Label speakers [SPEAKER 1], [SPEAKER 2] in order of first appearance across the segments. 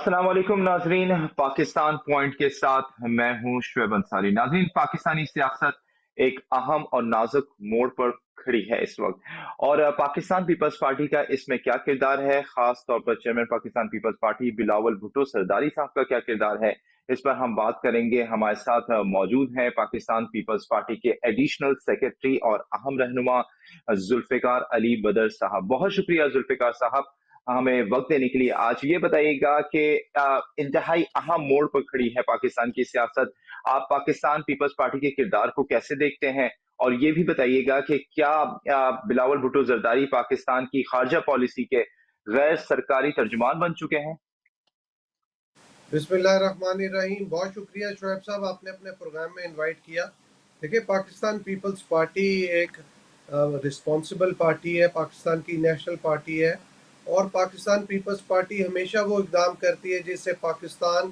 [SPEAKER 1] अस्सलाम वालेकुम नाजरीन, पाकिस्तान पॉइंट के साथ मैं हूं शुएब अंसारी। नाजरीन, पाकिस्तानी सियासत एक अहम और नाजुक मोड़ पर खड़ी है इस वक्त, और पाकिस्तान पीपल्स पार्टी का इसमें क्या किरदार है, खास तौर पर chairman Pakistan peoples party Bilawal Bhutto Zardari साहब का क्या किरदार है, इस पर हम बात करेंगे। हमारे साथ मौजूद हैं पाकिस्तान पीपल्स पार्टी के एडिशनल सेक्रेटरी और अहम रहनुमा जुल्फिकार अली बदर साहब। बहुत शुक्रिया जुल्फिकार साहब हमें वक्त देने के लिए। आज ये बताइएगा कि इंतहाई अहम मोड़ पर खड़ी है पाकिस्तान की सियासत। आप पाकिस्तान पीपल्स पार्टी के किरदार को कैसे देखते हैं, और ये भी बताइएगा कि क्या बिलावल भुट्टो जरदारी पाकिस्तान की खारजा पॉलिसी के गैर सरकारी तर्जुमान बन चुके हैं?
[SPEAKER 2] बिस्मिल्लाहिर्रहमानिर्रहीम। बहुत शुक्रिया शोएब साहब, आपने अपने प्रोग्राम में इनवाइट किया। देखिए, पाकिस्तान पीपल्स पार्टी एक रिस्पॉन्सिबल पार्टी है, पाकिस्तान की नेशनल पार्टी है, और पाकिस्तान पीपल्स पार्टी हमेशा वो इकदाम करती है जिससे पाकिस्तान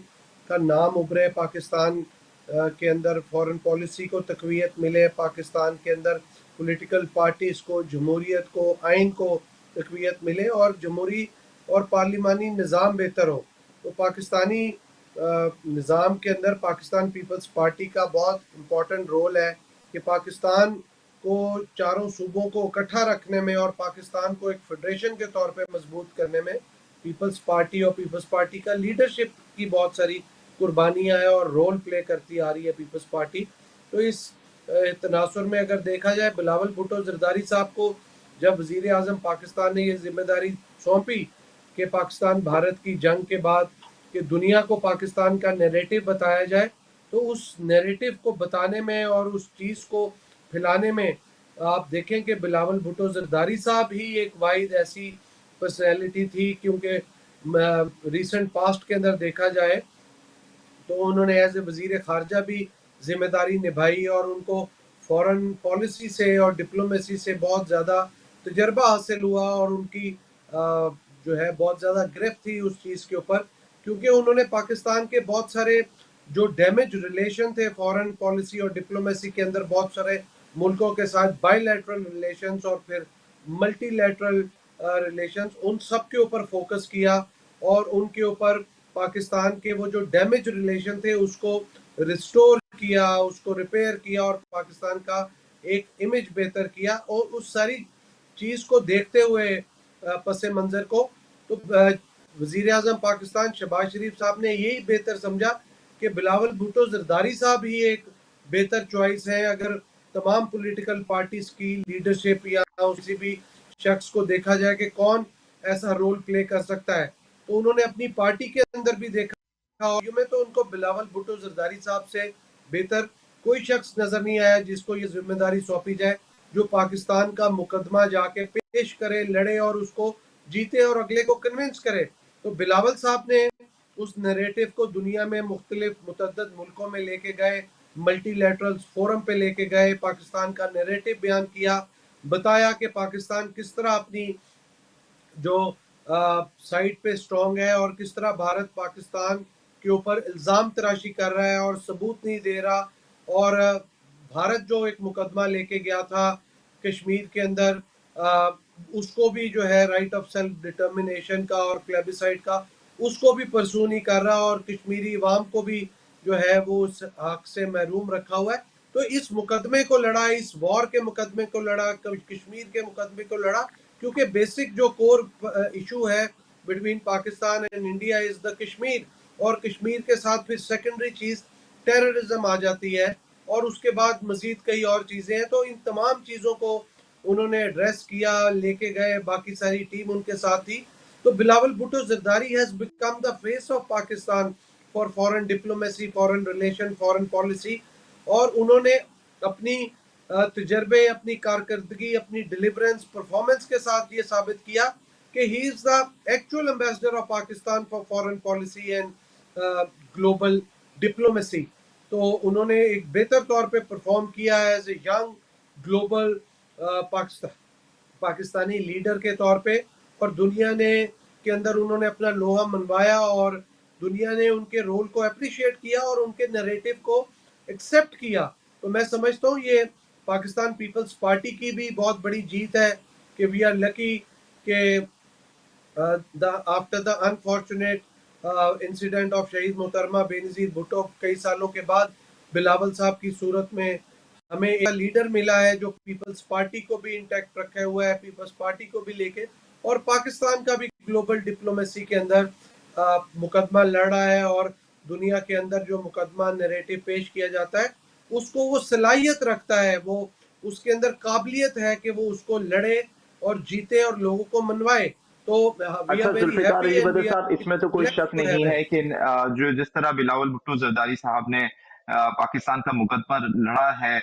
[SPEAKER 2] का नाम उभरे, पाकिस्तान के अंदर फॉरेन पॉलिसी को तक़वियत मिले, पाकिस्तान के अंदर पॉलिटिकल पार्टीज़ को, जमहूरियत को, आइन को तक़वियत मिले और जमहूरी और पार्लिमानी निज़ाम बेहतर हो। तो पाकिस्तानी निज़ाम के अंदर पाकिस्तान पीपल्स पार्टी का बहुत इम्पोर्टेंट रोल है कि पाकिस्तान को चारों सूबों को इकट्ठा रखने में और पाकिस्तान को एक फेडरेशन के तौर पे मजबूत करने में पीपल्स पार्टी और पीपल्स पार्टी का लीडरशिप की बहुत सारी कुर्बानियाँ हैं और रोल प्ले करती आ रही है पीपल्स पार्टी। तो इस तनासुर में अगर देखा जाए, बिलावल भुट्टो जरदारी साहब को जब वज़ीर आज़म पाकिस्तान ने ये जिम्मेदारी सौंपी कि पाकिस्तान भारत की जंग के बाद कि दुनिया को पाकिस्तान का नैरेटिव बताया जाए, तो उस नैरेटिव को बताने में और उस चीज़ को फैलाने में आप देखें कि बिलावल भुट्टो जरदारी साहब ही एक वाहिद ऐसी पर्सनैलिटी थी, क्योंकि रिसेंट पास्ट के अंदर देखा जाए तो उन्होंने एज ए वज़ीर ख़ारजा भी जिम्मेदारी निभाई और उनको फॉरेन पॉलिसी से और डिप्लोमेसी से बहुत ज़्यादा तजर्बा हासिल हुआ, और उनकी जो है बहुत ज़्यादा गिरफ्त थी उस चीज़ के ऊपर, क्योंकि उन्होंने पाकिस्तान के बहुत सारे जो डैमेज रिलेशन थे फॉरेन पॉलिसी और डिप्लोमेसी के अंदर, बहुत सारे मुल्कों के साथ बायलैटरल रिलेशंस और फिर मल्टीलैटरल रिलेशंस, उन सब के ऊपर फोकस किया और उनके ऊपर पाकिस्तान के वो जो डैमेज रिलेशन थे उसको रिस्टोर किया, उसको रिपेयर किया और पाकिस्तान का एक इमेज बेहतर किया। और उस सारी चीज़ को देखते हुए पस मंज़र को तो वज़ीर आज़म पाकिस्तान शहबाज शरीफ साहब ने यही बेहतर समझा कि बिलावल भुट्टो जरदारी साहब ही एक बेहतर चॉइस है। अगर तमाम पॉलिटिकल पार्टीज़ की लीडरशिप या किसी भी शख्स को देखा जाए कि कौन ऐसा रोल प्ले कर सकता है, तो उन्होंने अपनी पार्टी के अंदर भी देखा, और में तो उनको बिलावल भुट्टो जरदारी साहब से बेहतर कोई शख्स नज़र नहीं आया जिसको ये जिम्मेदारी सौंपी जाए, जो पाकिस्तान का मुकदमा जाके पेश करे, लड़े और उसको जीते और अगले को कन्विंस करे। तो बिलावल साहब ने उस नैरेटिव को दुनिया में मुख्तलिफ मुतअद्दिद मुल्कों में लेके गए, मल्टीलैटरल फोरम पे लेके गए, पाकिस्तान का नैरेटिव बयान किया, बताया कि पाकिस्तान किस तरह अपनी जो साइड पे स्ट्रॉन्ग है और किस तरह भारत पाकिस्तान के ऊपर इल्ज़ाम तराशी कर रहा है और सबूत नहीं दे रहा। और भारत जो एक मुकदमा लेके गया था कश्मीर के अंदर, उसको भी जो है राइट ऑफ सेल्फ डिटर्मिनेशन का और प्लेबिसाइड का, उसको भी परसू नहीं कर रहा, और कश्मीरी अवाम को भी जो है वो उस हक से महरूम रखा हुआ है। तो इस मुकदमे को लड़ा, इस वॉर के मुकदमे को लड़ा, कश्मीर के मुकदमे को लड़ा, क्योंकि बेसिक जो कोर इशू है between Pakistan and India is the Kashmir, और कश्मीर के साथ फिर सेकेंडरी चीज़ टेररिज्म आ जाती है, और उसके बाद मजीद कई और चीज़ें हैं। तो इन तमाम चीज़ों को उन्होंने एड्रेस किया, लेके गए, बाकी सारी टीम उनके साथ थी। तो Bilawal Bhutto Zardari has become the face of Pakistan for foreign diplomacy, foreign relation, foreign policy, और उन्होंने अपनी तजर्बे, अपनी कारकर्दगी, अपनी डिलीवरेंस परफॉर्मेंस के साथ ये साबित किया कि he is the actual ambassador of Pakistan for foreign policy and global diplomacy. तो उन्होंने एक बेहतर तौर पे परफॉर्म किया as a young global Pakistani leader के तौर पे, और दुनिया ने के अंदर उन्होंने अपना लोहा मनवाया और दुनिया ने उनके रोल को अप्रिशिएट किया और उनके नैरेटिव को एक्सेप्ट किया। तो मैं समझता हूँ ये पाकिस्तान पीपल्स पार्टी की भी बहुत बड़ी जीत है कि वी आर लकी कि after the unfortunate incident of शहीद मोहतरमा बेनज़ीर भुट्टो, कई सालों के बाद बिलावल साहब की सूरत में हमें एक लीडर मिला है जो पीपल्स पार्टी को भी इंटैक्ट रखे हुआ है, पीपल्स पार्टी को भी लेके, और पाकिस्तान का भी ग्लोबल डिप्लोमेसी के अंदर मुकदमा लड़ रहा है, और दुनिया के अंदर जो मुकदमा नैरेटिव पेश किया जाता है उसको वो सलाहियत रखता है, वो उसके अंदर काबिलियत है कि वो उसको लड़े और जीते और लोगों को मनवाए। तो वी आर
[SPEAKER 1] अच्छा
[SPEAKER 2] very
[SPEAKER 1] Zulfikar
[SPEAKER 2] happy
[SPEAKER 1] Ali
[SPEAKER 2] and
[SPEAKER 1] Badar
[SPEAKER 2] we are
[SPEAKER 1] sahab, इसमें तो कोई
[SPEAKER 2] ब्लेस्ड
[SPEAKER 1] शक
[SPEAKER 2] टू
[SPEAKER 1] नहीं
[SPEAKER 2] हैव हिम।
[SPEAKER 1] है कि जो जिस तरह बिलावल भुट्टो जरदारी साहब ने पाकिस्तान का मुकदमा लड़ा है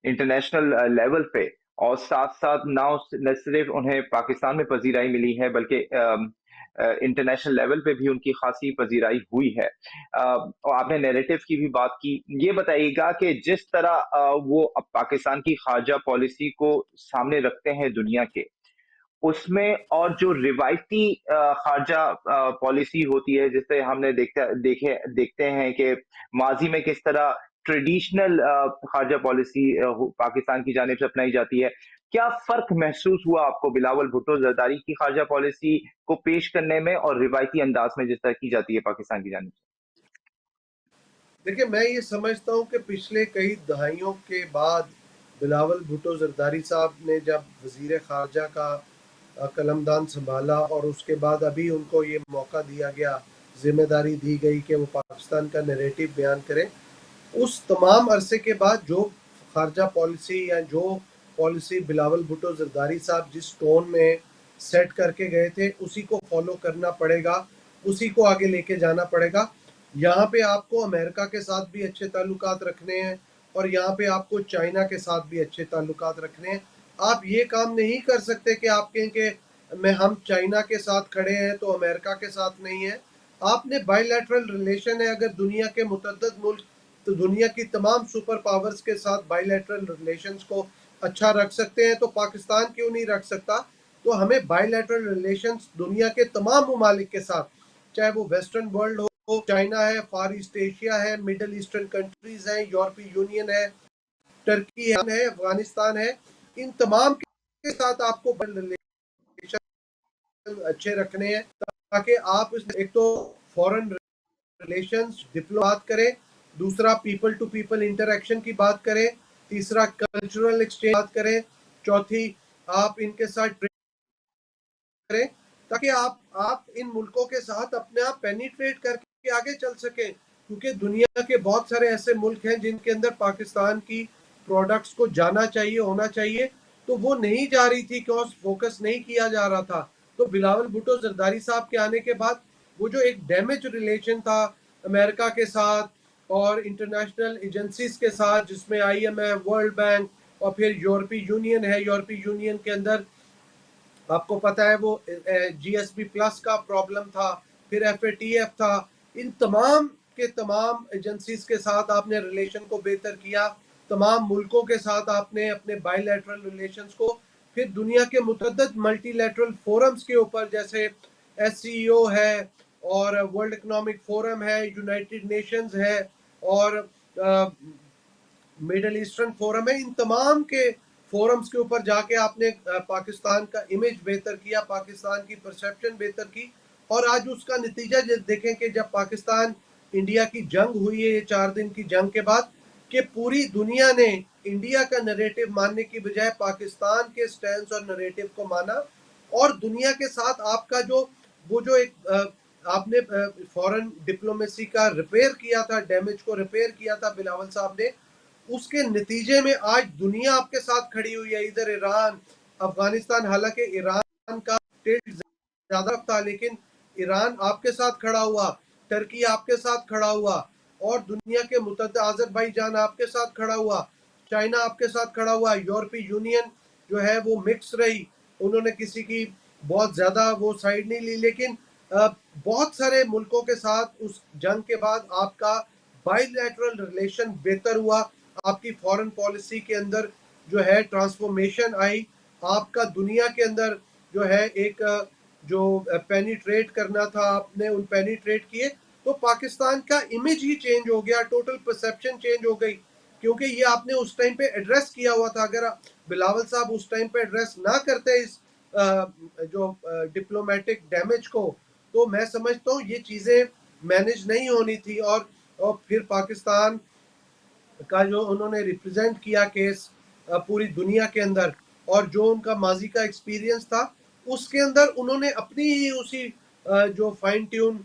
[SPEAKER 1] इंटरनेशनल लेवल पे, और साथ साथ न सिर्फ उन्हें पाकिस्तान में पजीराई मिली है बल्कि इंटरनेशनल लेवल पे भी उनकी खासी पजीराई हुई है। और आपने नैरेटिव की भी बात की, ये बताइएगा कि जिस तरह वो अब पाकिस्तान की खारजा पॉलिसी को सामने रखते हैं दुनिया के, उसमें और जो रिवायती खारजा पॉलिसी होती है, जिससे हमने देखते हैं कि माजी में किस तरह ट्रेडिशनल खारजा पॉलिसी पाकिस्तान की जानिब से अपनाई जाती है, क्या फर्क महसूस हुआ आपको बिलावल भुट्टो जरदारी की खारजा पॉलिसी को पेश करने में और रिवायती अंदाज में जिस तरह की जाती है पाकिस्तान की जानिब से?
[SPEAKER 2] देखिए, मैं ये समझता हूँ कि पिछले कई दहाइयों के बाद बिलावल भुट्टो जरदारी साहब ने जब वजीर खारजा का कलमदान संभाला और उसके बाद अभी उनको ये मौका दिया गया, जिम्मेदारी दी गई कि वो पाकिस्तान का नैरेटिव बयान करें, उस तमाम अरसे के बाद जो खारजा पॉलिसी या जो पॉलिसी बिलावल भुट्टो जरदारी साहब जिस टोन में सेट करके गए थे उसी को फॉलो करना पड़ेगा, उसी को आगे लेके जाना पड़ेगा। यहाँ पे आपको अमेरिका के साथ भी अच्छे ताल्लुकात रखने हैं और यहाँ पे आपको चाइना के साथ भी अच्छे ताल्लुकात रखने हैं। आप ये काम नहीं कर सकते कि आप कहें कि मैं हम चाइना के साथ खड़े हैं तो अमेरिका के साथ नहीं है। आपने बायलैटरल रिलेशन है, अगर दुनिया के मुतअद्दिद मुल्क तो दुनिया की तमाम सुपर पावर्स के साथ बायलैटरल रिलेशंस को अच्छा रख सकते हैं, तो पाकिस्तान क्यों नहीं रख सकता? तो हमें बायलैटरल रिलेशंस दुनिया के तमाम ममालिक के साथ, चाहे वो वेस्टर्न वर्ल्ड हो, चाइना है, फार ईस्ट एशिया है, मिडल ईस्टर्न कंट्रीज हैं, यूरोपीय यूनियन है, टर्की है, अफगानिस्तान है, इन तमाम के साथ आपको रिलेशन अच्छे रखने हैं ताकि आप एक तो फॉरेन रिलेशंस डिप्लोमेट करें, दूसरा पीपल टू पीपल इंटरेक्शन की बात करें, तीसरा कल्चरल एक्सचेंज बात करें, चौथी आप इनके साथ ट्रेड करें ताकि आप इन मुल्कों के साथ अपने आप पेनिट्रेट करके आगे चल सकें, क्योंकि दुनिया के बहुत सारे ऐसे मुल्क हैं जिनके अंदर पाकिस्तान की प्रोडक्ट्स को जाना चाहिए, होना चाहिए, तो वो नहीं जा रही थी, क्योंकि फोकस नहीं किया जा रहा था। तो बिलावल भुट्टो जरदारी साहब के आने के बाद वो जो एक डैमेज रिलेशन था अमेरिका के साथ और इंटरनेशनल एजेंसीज के साथ, जिसमें IMF, वर्ल्ड बैंक और फिर यूरोपीय यूनियन है, यूरोपीय यूनियन के अंदर आपको पता है वो GSP प्लस का प्रॉब्लम था, फिर FATF था, इन तमाम के तमाम एजेंसीज के साथ आपने रिलेशन को बेहतर किया, तमाम मुल्कों के साथ आपने अपने बायलैटरल रिलेशंस को फिर दुनिया के मुतअद्दिद मल्टीलैटरल फोरम्स के ऊपर, जैसे SCO है और वर्ल्ड इकोनॉमिक फोरम है, यूनाइटेड नेशंस है और मिडल ईस्टर्न फोरम है, इन तमाम के फोरम्स के ऊपर जाके आपने पाकिस्तान का इमेज बेहतर किया, पाकिस्तान की परसेप्शन बेहतर की, और आज उसका नतीजा देखें कि जब पाकिस्तान इंडिया की जंग हुई है, ये 4 दिन की जंग के बाद, कि पूरी दुनिया ने इंडिया का नैरेटिव मानने की बजाय पाकिस्तान के स्टैंड और नैरेटिव को माना, और दुनिया के साथ आपका जो वो जो एक आपने फॉरेन डिप्लोमेसी का रिपेयर किया था, डैमेज को रिपेयर किया था बिलावल साहब ने, उसके नतीजे में आज दुनिया आपके साथ खड़ी हुई है। इधर ईरान, अफगानिस्तान, हालांकि ईरान का टिल्ट ज्यादा था लेकिन ईरान आपके साथ खड़ा हुआ, टर्की आपके साथ खड़ा हुआ, और दुनिया के मुतअद्दिद अज़रबैजान आपके साथ खड़ा हुआ, चाइना आपके साथ खड़ा हुआ, यूरोपीय यूनियन जो है वो मिक्स रही, उन्होंने किसी की बहुत ज्यादा वो साइड नहीं ली, लेकिन बहुत सारे मुल्कों के साथ उस जंग के बाद आपका बायलैटरल रिलेशन बेहतर हुआ, आपकी फॉरेन पॉलिसी के अंदर जो है ट्रांसफॉर्मेशन आई, आपका दुनिया के अंदर जो है एक जो पेनिट्रेट करना था आपने उन पेनिट्रेट किए, तो पाकिस्तान का इमेज ही चेंज हो गया, टोटल परसेप्शन चेंज हो गई, क्योंकि ये आपने उस टाइम पे एड्रेस किया हुआ था। अगर बिलावल साहब उस टाइम पे एड्रेस ना करते इस जो डिप्लोमेटिक डैमेज को, تو میں سمجھتا ہوں یہ چیزیں مینج نہیں ہونی تھی، اور پھر پاکستان کا جو انہوں نے ریپرزینٹ کیا کیس پوری دنیا کے اندر، اور جو ان کا ماضی کا ایکسپیرینس تھا اس کے اندر انہوں نے اپنی ہی اسی جو فائن ٹیون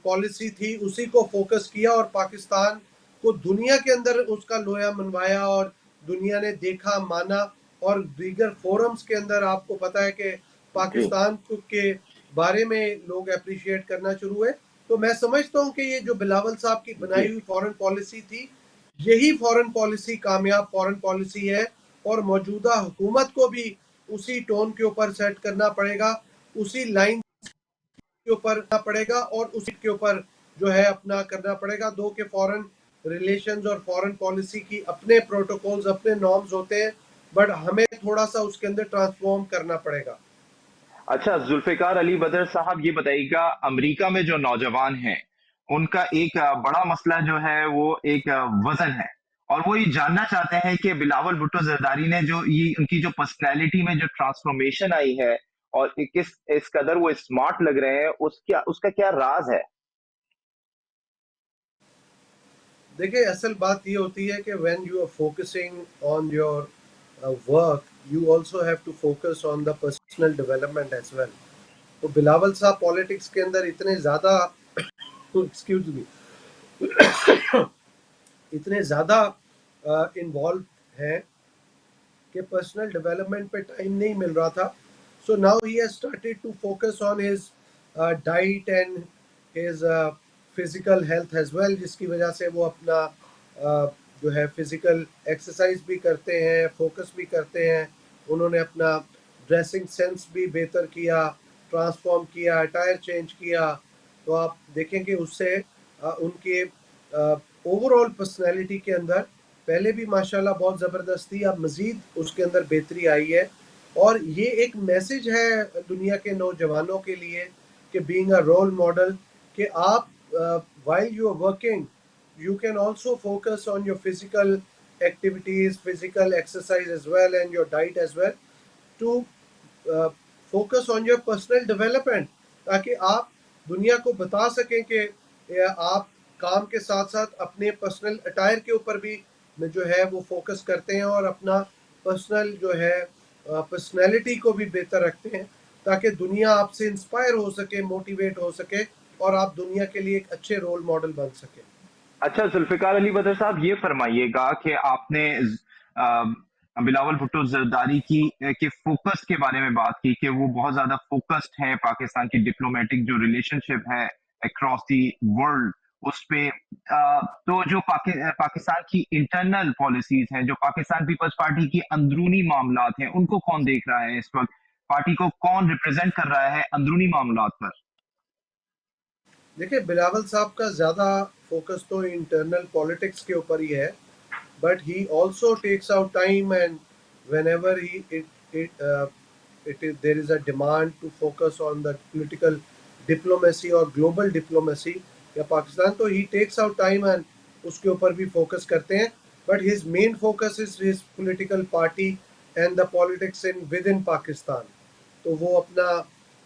[SPEAKER 2] پالیسی تھی اسی کو فوکس کیا، اور پاکستان کو دنیا کے اندر اس کا لوہا منوایا، اور دنیا نے دیکھا مانا، اور دیگر فورمز کے اندر آپ کو پتا ہے کہ
[SPEAKER 1] جی
[SPEAKER 2] پاکستان کے بارے میں لوگ اپریشیٹ کرنا شروع ہوئے۔ تو میں سمجھتا ہوں کہ یہ جو بلاول صاحب کی
[SPEAKER 1] جی
[SPEAKER 2] بنائی ہوئی فورن پالیسی تھی، یہی فورن پالیسی کامیاب فورن پالیسی ہے، اور موجودہ حکومت کو بھی اسی ٹون کے اوپر سیٹ کرنا پڑے گا، اسی لائن کے اوپر کرنا پڑے گا، اور اسی کے اوپر جو ہے اپنا کرنا پڑے گا۔ دو کہ فورن ریلیشنز اور فورن پالیسی کی اپنے پروٹوکولز اپنے نارمز ہوتے ہیں، بٹ ہمیں تھوڑا سا اس کے اندر ٹرانسفارم کرنا پڑے گا۔
[SPEAKER 1] اچھا، ذوالفقار علی بدر صاحب یہ بتائیے گا، امریکہ میں جو نوجوان ہیں ان کا ایک بڑا مسئلہ جو ہے وہ ایک وزن ہے، اور وہ یہ جاننا چاہتے ہیں کہ بلاول بھٹو زرداری نے جو یہ ان کی جو پرسنالٹی میں جو ٹرانسفارمیشن آئی ہے اور کس اس قدر وہ اسمارٹ لگ رہے ہیں، اس کا کیا راز ہے؟
[SPEAKER 2] دیکھیں اصل بات یہ ہوتی ہے کہ when you are focusing on your work, you also have to focus on the personal development as well. تو بلاول صاحب پالیٹکس کے اندر اتنے زیادہ ایکسکیوز می اتنے زیادہ انوالو ہیں کہ پرسنل ڈیولپمنٹ پہ ٹائم نہیں مل رہا تھا۔ So now he has started to focus on his diet and his physical health as well, جس کی وجہ سے وہ اپنا جو ہے فزیکل ایکسرسائز بھی کرتے ہیں، فوکس بھی کرتے ہیں۔ انہوں نے اپنا ڈریسنگ سینس بھی بہتر کیا، ٹرانسفارم کیا، اٹائر چینج کیا۔ تو آپ دیکھیں کہ اس سے ان کے اوور آل پرسنالٹی کے اندر پہلے بھی ماشاءاللہ بہت زبردست تھی، اب مزید اس کے اندر بہتری آئی ہے، اور یہ ایک میسج ہے دنیا کے نوجوانوں کے لیے کہ بینگ اے رول ماڈل، کہ آپ while you are working you can also focus on your physical activities, physical exercise as well, and your diet as well, to focus on your personal development، تاکہ آپ دنیا کو بتا سکیں کہ آپ کام کے ساتھ ساتھ اپنے پرسنل اٹائر کے اوپر بھی جو ہے وہ فوکس کرتے ہیں، اور اپنا پرسنل جو ہے پرسنالٹی کو بھی بہتر رکھتے ہیں، تاکہ دنیا آپ سے انسپائر ہو سکے، موٹیویٹ ہو سکے، اور آپ دنیا کے لیے ایک اچھے رول ماڈل بن سکیں۔
[SPEAKER 1] اچھا ذوالفقار علی بدر صاحب یہ فرمائیے گا کہ آپ نے بلاول بھٹو زرداری کی فوکس کے بارے میں بات کی کہ وہ بہت زیادہ فوکسڈ ہے پاکستان کی ڈپلومیٹک جو ریلیشن شپ ہے اکراس دی ورلڈ اس پہ، تو جو پاکستان کی انٹرنل پالیسیز ہیں، جو پاکستان پیپلز پارٹی کی اندرونی معاملات ہیں، ان کو کون دیکھ رہا ہے اس وقت؟ پارٹی کو کون ریپرزینٹ کر رہا ہے اندرونی معاملات پر؟
[SPEAKER 2] دیکھیں بلاول صاحب کا زیادہ فوکس تو انٹرنل پالیٹکس کے اوپر ہی ہے، but he also takes out time, and whenever there is a demand to focus on the political diplomacy or global diplomacy یا پاکستان، تو he takes out time and اس کے اوپر بھی فوکس کرتے ہیں، but his main focus is his political party and the politics within Pakistan۔ تو وہ اپنا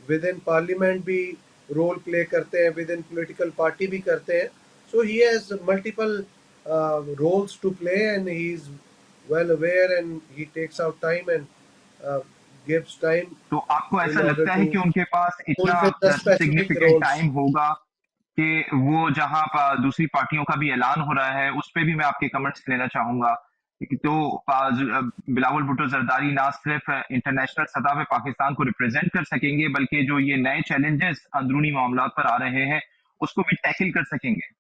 [SPEAKER 2] ود ان پارلیمنٹ بھی رول پلے کرتے ہیں، ود ان پولیٹیکل پارٹی بھی کرتے ہیں، so he has multiple roles to play, and he is well aware, and he takes out time and gives time
[SPEAKER 1] تو آپ کو ایسا
[SPEAKER 2] in order
[SPEAKER 1] لگتا ہے
[SPEAKER 2] to
[SPEAKER 1] کہ ان کے پاس
[SPEAKER 2] fulfill the
[SPEAKER 1] اتنا
[SPEAKER 2] specific
[SPEAKER 1] سگنیفیکینٹ
[SPEAKER 2] roles۔
[SPEAKER 1] ٹائم ہوگا کہ وہ جہاں دوسری پارٹیوں کا بھی اعلان ہو رہا ہے اس پہ بھی میں آپ کے کمنٹس لینا چاہوں گا، تو بلاول بھٹو زرداری نہ صرف انٹرنیشنل سطح پہ پاکستان کو ریپرزینٹ کر سکیں گے بلکہ جو یہ نئے چیلنجز اندرونی معاملات پر آ رہے ہیں اس کو بھی ٹیکل کر سکیں گے۔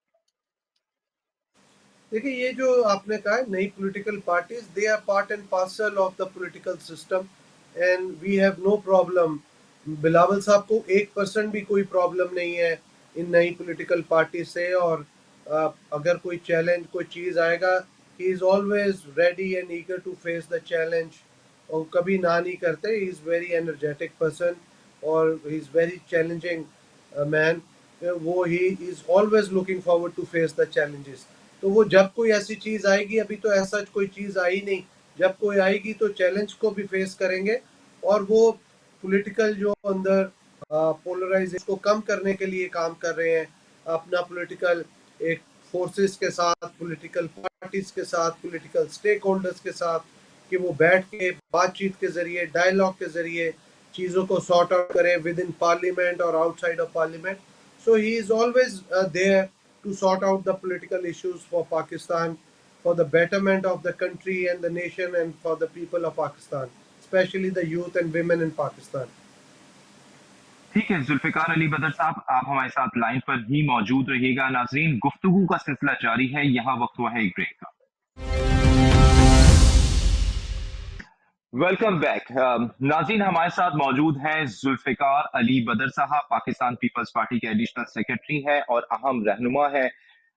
[SPEAKER 2] دیکھیں یہ جو آپ نے کہا نئی political parties, they are part and parcel of the political system, and we have no problem. Bilawal sahab کو 1% بھی کوئی پرابلم نہیں ہے ان نئی پولیٹیکل پارٹی سے، اور اگر کوئی چیلنج کوئی چیز آئے گا، he is always ready and eager to face the challenge, اور کبھی نہ نہیں کرتے۔ He is very energetic person, اور he is very challenging man, وہ he is always looking forward to face the challenges. تو وہ جب کوئی ایسی چیز آئے گی، ابھی تو ایسا کوئی چیز آئی نہیں، جب کوئی آئے گی تو چیلنج کو بھی فیس کریں گے، اور وہ پولیٹیکل جو اندر पोलराइजेशन को कम करने के लिए काम कर रहे हैं, अपना पॉलिटिकल एक फोर्सेस के साथ, पॉलिटिकल पार्टीज के साथ, पॉलिटिकल स्टेक होल्डर्स के साथ, कि वो बैठ के बातचीत के जरिए, डायलॉग के जरिए चीज़ों को सॉर्ट आउट करें विद इन पार्लियामेंट और outside of parliament. So he is always there to sort out the political issues for Pakistan, for the betterment of the country and the nation, and for the people of Pakistan, especially the youth and women in Pakistan.
[SPEAKER 1] ठीक है जुल्फिकार अली बदर साहब, आप हमारे साथ line पर ही मौजूद रहिएगा। नाजरीन, गुफ्तगू का सिलसिला जारी है, यहाँ वक्त हुआ है एक ब्रेक का। Welcome back. नाज़रीन, हमारे साथ मौजूद हैं जुल्फिकार अली बदर साहब, पाकिस्तान पीपल्स पार्टी के एडिशनल सेक्रेटरी हैं और अहम रहनुमा हैं।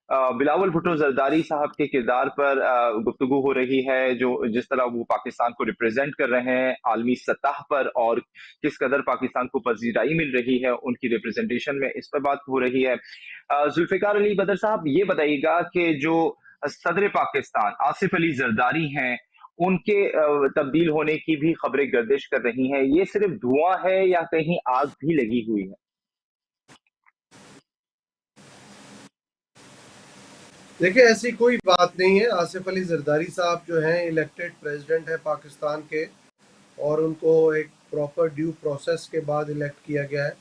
[SPEAKER 1] बिलावल भुट्टो जरदारी साहब के किरदार पर गुफ्तगू हो रही है, जो जिस तरह वो पाकिस्तान को रिप्रेजेंट कर रहे हैं आलमी सतह पर, और किस कदर पाकिस्तान को पजीराई मिल रही है उनकी रिप्रेजेंटेशन में, इस पर बात हो रही है। जुल्फिकार अली बदर साहब, ये बताइएगा कि जो सदर पाकिस्तान आसिफ अली जरदारी हैं, उनके तब्दील होने की भी खबरें गर्दिश कर रही हैं, ये सिर्फ धुआं है या कहीं आग भी लगी हुई है?
[SPEAKER 2] देखिए, ऐसी कोई बात नहीं है। आसिफ अली जरदारी साहब जो हैं इलेक्टेड प्रेसिडेंट है पाकिस्तान के, और उनको एक प्रॉपर ड्यू प्रोसेस के बाद इलेक्ट किया गया है।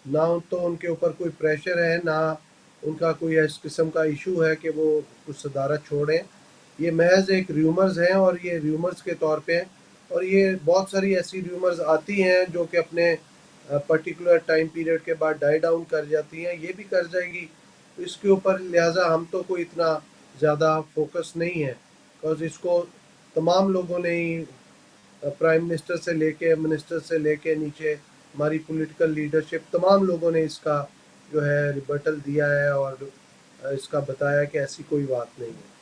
[SPEAKER 2] ना तो उनके ऊपर कोई प्रेशर है, ना उनका कोई इस किस्म का इशू है कि वो कुछ सदारत छोड़ें। ये महज एक र्यूमर्स हैं, और ये र्यूमर्स के तौर पे हैं, और ये बहुत सारी ऐसी र्यूमर्स आती हैं जो कि अपने पर्टिकुलर टाइम पीरियड के बाद डाई डाउन कर जाती हैं। ये भी कर जाएगी, तो इसके ऊपर लिहाजा हम तो कोई इतना ज़्यादा फोकस नहीं है, बिकॉज इसको तमाम लोगों ने ही, प्राइम मिनिस्टर से लेके मिनिस्टर से लेके नीचे हमारी पॉलिटिकल लीडरशिप, तमाम लोगों ने इसका जो है रिबटल दिया है और इसका बताया कि ऐसी कोई बात नहीं है।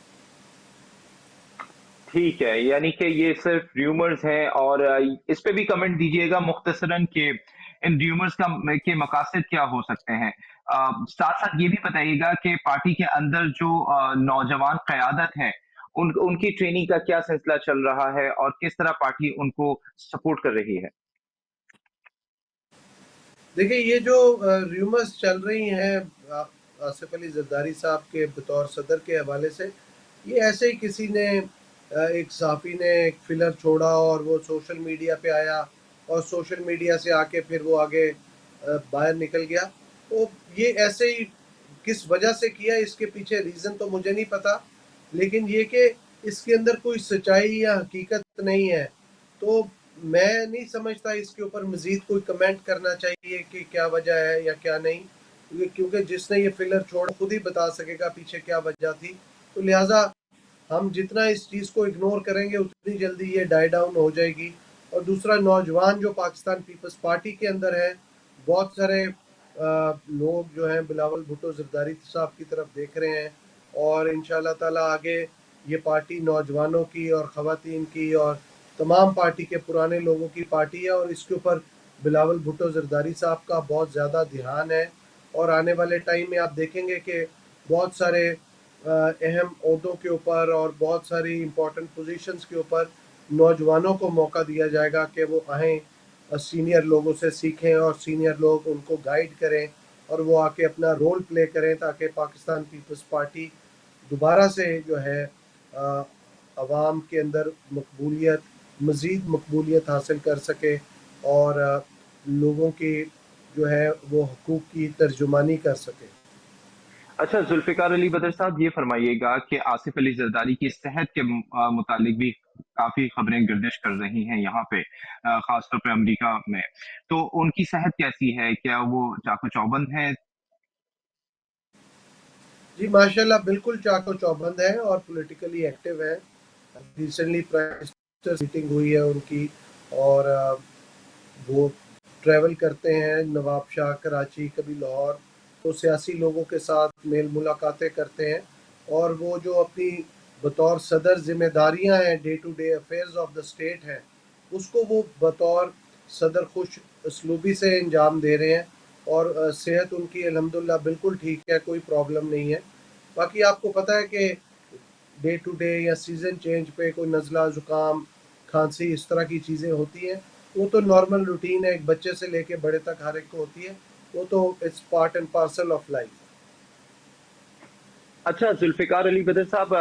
[SPEAKER 1] ठीक है, यानी कि ये सिर्फ र्यूमर्स हैं, और इस पे भी कमेंट दीजिएगा मुख्तसरन कि इन र्यूमर्स के मकासद क्या हो सकते हैं। साथ साथ ये भी बताइएगा कि पार्टी के अंदर जो नौजवान क़यादत है, उनकी ट्रेनिंग का क्या सिलसिला चल रहा है और किस तरह पार्टी उनको सपोर्ट कर रही है?
[SPEAKER 2] देखिए, ये जो र्यूमर्स चल रही हैं आसिफ अली जरदारी साहब के बतौर सदर के हवाले से, ये ऐसे ही किसी ने एक सहाफ़ी ने एक फिलर छोड़ा और वो सोशल मीडिया पे आया, और सोशल मीडिया से आके फिर वो आगे बाहर निकल गया। तो ये ऐसे ही किस वजह से किया, इसके पीछे रीज़न तो मुझे नहीं पता, लेकिन ये कि इसके अंदर कोई सच्चाई या हकीकत नहीं है। तो मैं नहीं समझता इसके ऊपर मज़ीद कोई कमेंट करना चाहिए कि क्या वजह है या क्या नहीं, क्योंकि जिसने ये फिलर छोड़ा खुद ही बता सकेगा पीछे क्या वजह थी। तो लिहाजा हम जितना इस चीज़ को इग्नोर करेंगे उतनी जल्दी ये डाई डाउन हो जाएगी। और दूसरा, नौजवान जो पाकिस्तान पीपल्स पार्टी के अंदर है, बहुत सारे लोग जो हैं बिलावल भुट्टो जरदारी साहब की तरफ देख रहे हैं, और इंशाल्लाह ताला आगे ये पार्टी नौजवानों की और ख़वातीन की और तमाम पार्टी के पुराने लोगों की पार्टी है, और इसके ऊपर बिलावल भुट्टो जरदारी साहब का बहुत ज़्यादा ध्यान है। और आने वाले टाइम में आप देखेंगे कि बहुत सारे अहम ओहदों के ऊपर और बहुत सारी इम्पोर्टेंट पोजीशंस के ऊपर नौजवानों को मौका दिया जाएगा कि वो आएँ, सीनियर लोगों से सीखें और सीनियर लोग उनको गाइड करें, और वो आके अपना रोल प्ले करें, ताकि पाकिस्तान पीपल्स पार्टी दोबारा से जो है अवाम के अंदर मकबूलियत, मज़ीद मकबूलियत हासिल कर सके, और लोगों की जो है वो हकूक़ की तर्जुमानी कर सके।
[SPEAKER 1] अच्छा जुल्फिकार अली बदर साहब, ये फरमाइएगा कि आसिफ अली जरदारी की सेहत के मुतालिक भी काफी खबरें गर्दिश कर रही हैं यहाँ पे, खासतौर पे अमेरिका में। तो उनकी सेहत कैसी है? क्या वो चाको चौबंद हैं?
[SPEAKER 2] जी माशाल्लाह, बिल्कुल चाको चौबंद है और पॉलिटिकली एक्टिव है। रिसेंटली प्राइम मिनिस्टर मीटिंग हुई है उनकी, और वो ट्रैवल करते हैं नवाब शाह, कराची, कभी लाहौर, तो सियासी लोगों के साथ मेल मुलाकातें करते हैं, और वो जो अपनी बतौर सदर ज़िम्मेदारियां हैं, day to day affairs of the state हैं, उसको वो बतौर सदर खुश उसलूबी से अंजाम दे रहे हैं। और सेहत उनकी अल्हम्दुलिल्लाह बिल्कुल ठीक है, कोई प्रॉब्लम नहीं है। बाकी आपको पता है कि डे टू डे या सीज़न चेंज पे कोई नज़ला, ज़ुकाम, खांसी, इस तरह की चीज़ें होती हैं, وہ تو نارمل روٹین ہے، ایک بچے سے لے کے بڑے تک ہر ایک کو ہوتی ہے، وہ تو it's part and parcel of life.
[SPEAKER 1] اچھا ذوالفقار علی بدر صاحب،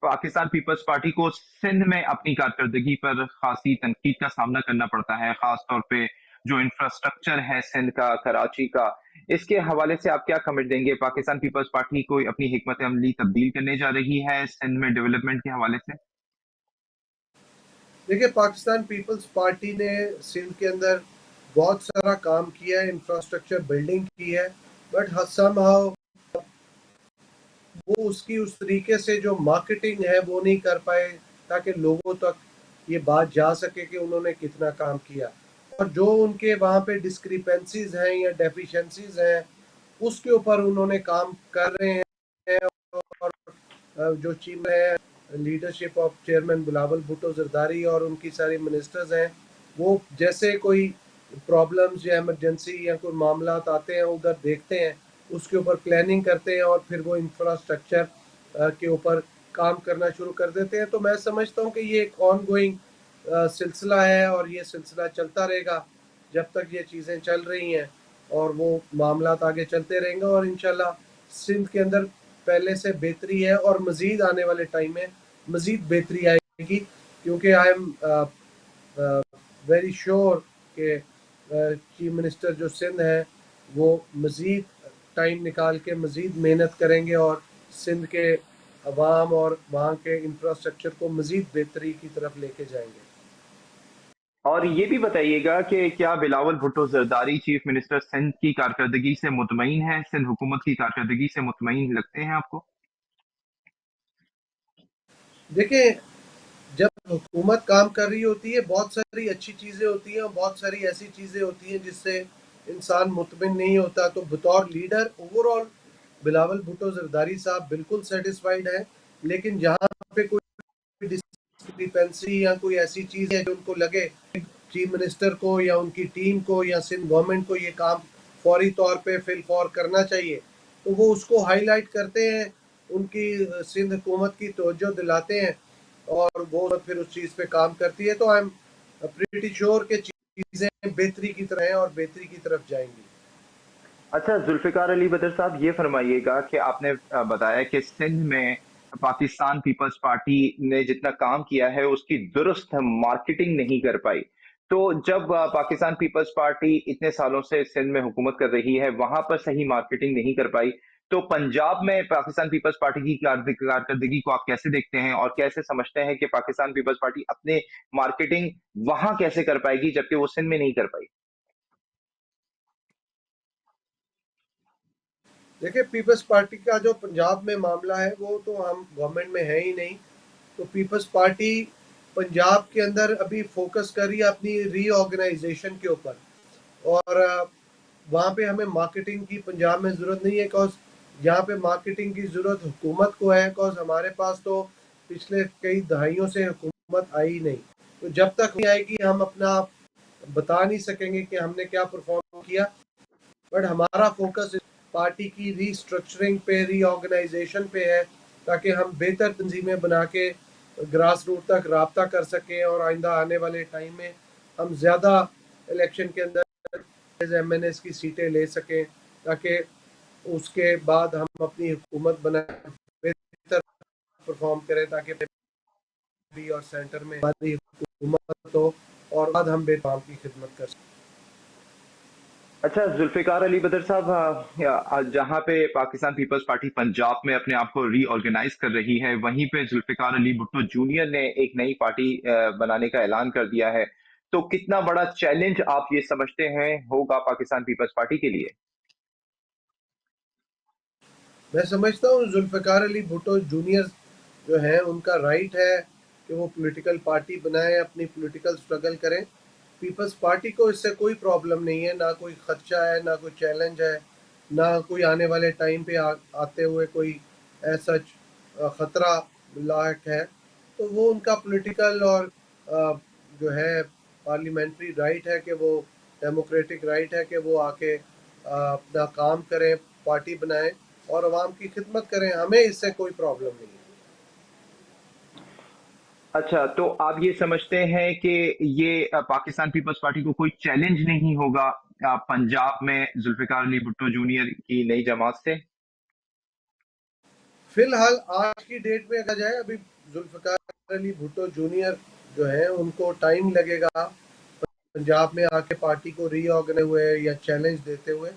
[SPEAKER 1] پاکستان پیپلز پارٹی کو سندھ میں اپنی کارکردگی پر خاصی تنقید کا سامنا کرنا پڑتا ہے، خاص طور پہ جو انفراسٹرکچر ہے سندھ کا، کراچی کا، اس کے حوالے سے آپ کیا کمنٹ دیں گے؟ پاکستان پیپلز پارٹی کو اپنی حکمت عملی تبدیل کرنے جا رہی ہے سندھ میں ڈیولپمنٹ کے حوالے سے؟
[SPEAKER 2] دیکھیں، پاکستان پیپلز پارٹی نے سندھ کے اندر بہت سارا کام کیا ہے، انفراسٹرکچر بلڈنگ کی ہے، بٹ سم ہاؤ وہ اس کی اس طریقے سے جو مارکیٹنگ ہے وہ نہیں کر پائے تاکہ لوگوں تک یہ بات جا سکے کہ انہوں نے کتنا کام کیا، اور جو ان کے وہاں پہ ڈسکریپنسیز ہیں یا ڈیفیشنسیز ہیں اس کے اوپر انہوں نے کام کر رہے ہیں۔ اور جو چیف ہے leadership of chairman Bilawal Bhutto Zardari اور ان کی ساری منسٹرز ہیں، وہ جیسے کوئی پرابلمز یا ایمرجنسی یا کوئی معاملات آتے ہیں ادھر دیکھتے ہیں، اس کے اوپر پلاننگ کرتے ہیں اور پھر وہ انفراسٹرکچر کے اوپر کام کرنا شروع کر دیتے ہیں۔ تو میں سمجھتا ہوں کہ یہ ایک آن گوئنگ سلسلہ ہے اور یہ سلسلہ چلتا رہے گا جب تک یہ چیزیں چل رہی ہیں، اور وہ معاملات آگے چلتے رہیں گے، اور انشاءاللہ سندھ کے اندر پہلے سے بہتری ہے اور مزید آنے والے ٹائم میں مزید بہتری آئے گی، کیونکہ آئی ایم ویری شیور کہ چیف منسٹر جو سندھ ہے وہ مزید ٹائم نکال کے مزید محنت کریں گے اور سندھ کے عوام اور وہاں کے انفراسٹرکچر کو مزید بہتری کی طرف لے کے جائیں گے۔
[SPEAKER 1] اور یہ بھی بتائیے گا کہ کیا بلاول بھٹو زرداری چیف منسٹر سندھ کی کارکردگی سے مطمئن ہے، سندھ حکومت کی کارکردگی سے مطمئن لگتے ہیں آپ کو؟
[SPEAKER 2] دیکھیں، جب حکومت کام کر رہی ہوتی ہے بہت ساری اچھی چیزیں ہوتی ہیں اور بہت ساری ایسی چیزیں ہوتی ہیں جس سے انسان مطمئن نہیں ہوتا، تو بطور leader over all Bilawal Bhutto Zardari صاحب بالکل سیٹسفائیڈ ہیں، لیکن جہاں پہ کوئی ڈسکریپنسی یا کوئی ایسی چیز ہے جو ان کو لگے چیف منسٹر کو یا ان کی ٹیم کو یا سندھ گورنمنٹ کو یہ کام فوری طور پہ فی الفور کرنا چاہیے، تو وہ اس کو ہائی لائٹ کرتے ہیں، ان کی سندھ حکومت کی توجہ دلاتے ہیں اور وہ پھر اس چیز پہ کام کرتی ہے۔ تو آئی ایم پریٹی شیور کہ چیزیں بہتری کی طرح ہیں اور بہتری کی طرف جائیں گی۔
[SPEAKER 1] اچھا ذوالفقار علی بدر صاحب، یہ فرمائیے گا کہ آپ نے بتایا کہ سندھ میں پاکستان پیپلز پارٹی نے جتنا کام کیا ہے اس کی درست مارکیٹنگ نہیں کر پائی، تو جب پاکستان پیپلز پارٹی اتنے سالوں سے سندھ میں حکومت کر رہی ہے وہاں پر صحیح مارکیٹنگ نہیں کر پائی، تو پنجاب میں پاکستان پیپلز پارٹی کی کارکردگی کو آپ کیسے دیکھتے ہیں اور کیسے سمجھتے ہیں کہ پاکستان پیپلز پارٹی اپنے مارکیٹنگ وہاں کیسے کر پائے گی جبکہ وہ سندھ میں نہیں کر پائی؟
[SPEAKER 2] دیکھیں، پیپلز پارٹی کا جو پنجاب میں معاملہ ہے وہ تو ہم گورنمنٹ میں ہے ہی نہیں، تو پیپلز پارٹی پنجاب کے اندر ابھی فوکس کر رہی ہے اپنی ری آرگنائزیشن کے اوپر، اور وہاں پہ ہمیں مارکیٹنگ کی پنجاب میں ضرورت نہیں ہے، کاز یہاں پہ مارکیٹنگ کی ضرورت حکومت کو ہے، کاز ہمارے پاس تو پچھلے کئی دہائیوں سے حکومت آئی نہیں، تو جب تک نہیں آئے گی ہم اپنا بتا نہیں سکیں گے کہ ہم نے کیا پرفارم کیا، بٹ ہمارا فوکس پارٹی کی ری اسٹرکچرنگ پہ، ری آرگنائزیشن پہ ہے، تاکہ ہم بہتر تنظیمیں بنا کے گراس روٹ تک رابطہ کر سکیں اور آئندہ آنے والے ٹائم میں ہم زیادہ الیکشن کے اندر ایم این ایس کی سیٹیں لے سکیں، تاکہ اس کے بعد ہم اپنی حکومت بنائیں، بہتر پرفارم کریں، تاکہ بھی اور سینٹر میں ہماری حکومت ہو اور بعد ہم بے کام کی خدمت کر سکیں۔
[SPEAKER 1] اچھا ذوالفقار علی بدر صاحب، جہاں پہ پاکستان پیپلز پارٹی پنجاب میں اپنے آپ کو ری آرگنائز کر رہی ہے وہیں پہ ذوالفقار علی بھٹو جونیئر نے ایک نئی پارٹی بنانے کا اعلان کر دیا ہے، تو کتنا بڑا چیلنج آپ یہ سمجھتے ہیں ہوگا پاکستان پیپلز پارٹی کے لیے؟
[SPEAKER 2] میں سمجھتا ہوں ذوالفقار علی بھٹو جونیئر جو ہیں ان کا رائٹ ہے کہ وہ پولیٹیکل پارٹی بنائیں، اپنی پولیٹیکل سٹرگل کریں، پیپلز پارٹی کو اس سے کوئی پرابلم نہیں ہے، نہ کوئی خدشہ ہے، نہ کوئی چیلنج ہے، نہ کوئی آنے والے ٹائم پہ آتے ہوئے کوئی ایسا خطرہ لاحق ہے، تو وہ ان کا پولیٹیکل اور جو ہے پارلیمنٹری رائٹ ہے کہ وہ ڈیموکریٹک رائٹ ہے کہ وہ آ کے اپنا کام کریں، پارٹی بنائیں اور عوام کی خدمت کریں، ہمیں اس سے کوئی پرابلم نہیں ہے۔
[SPEAKER 1] अच्छा, तो आप ये समझते हैं कि ये पाकिस्तान पीपल्स पार्टी को कोई चैलेंज नहीं होगा पंजाब में जुल्फ़िकार अली भुट्टो जूनियर की नई जमात से?
[SPEAKER 2] फिलहाल आज की डेट में अगर जाए, अभी जुल्फिकार अली भुट्टो जूनियर जो है उनको टाइम लगेगा पंजाब में आके पार्टी को रीऑर्गेनाइज हुए या चैलेंज देते हुए,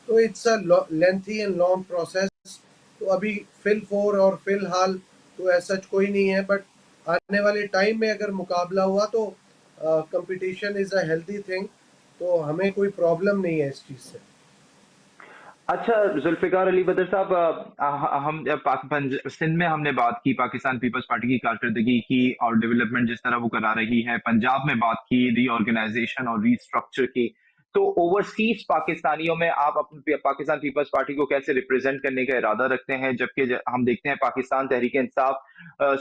[SPEAKER 2] तो it's a lengthy and long process. तो अभी और फिलहाल तो ऐसा कोई नहीं है, बट आने वाले टाइम में अगर मुकाबला हुआ तो competition is a healthy thing, तो हमें कोई प्रॉब्लम नहीं है इस चीज़ से।
[SPEAKER 1] अच्छा, जुल्फ़िकार अली भुट्टो साहब, हम सिंध में हमने बात की पाकिस्तान पीपल्स पार्टी की कारकर्दगी की और डेवलपमेंट जिस तरह वो करा रही है, पंजाब में बात की रीऑर्गेनाइजेशन और रीस्ट्रक्चर की। तो ओवरसीज पाकिस्तानियों में आप अपनी पाकिस्तान पीपल्स पार्टी को कैसे रिप्रेजेंट करने का इरादा रखते हैं, जबकि हम देखते हैं पाकिस्तान तहरीक इंसाफ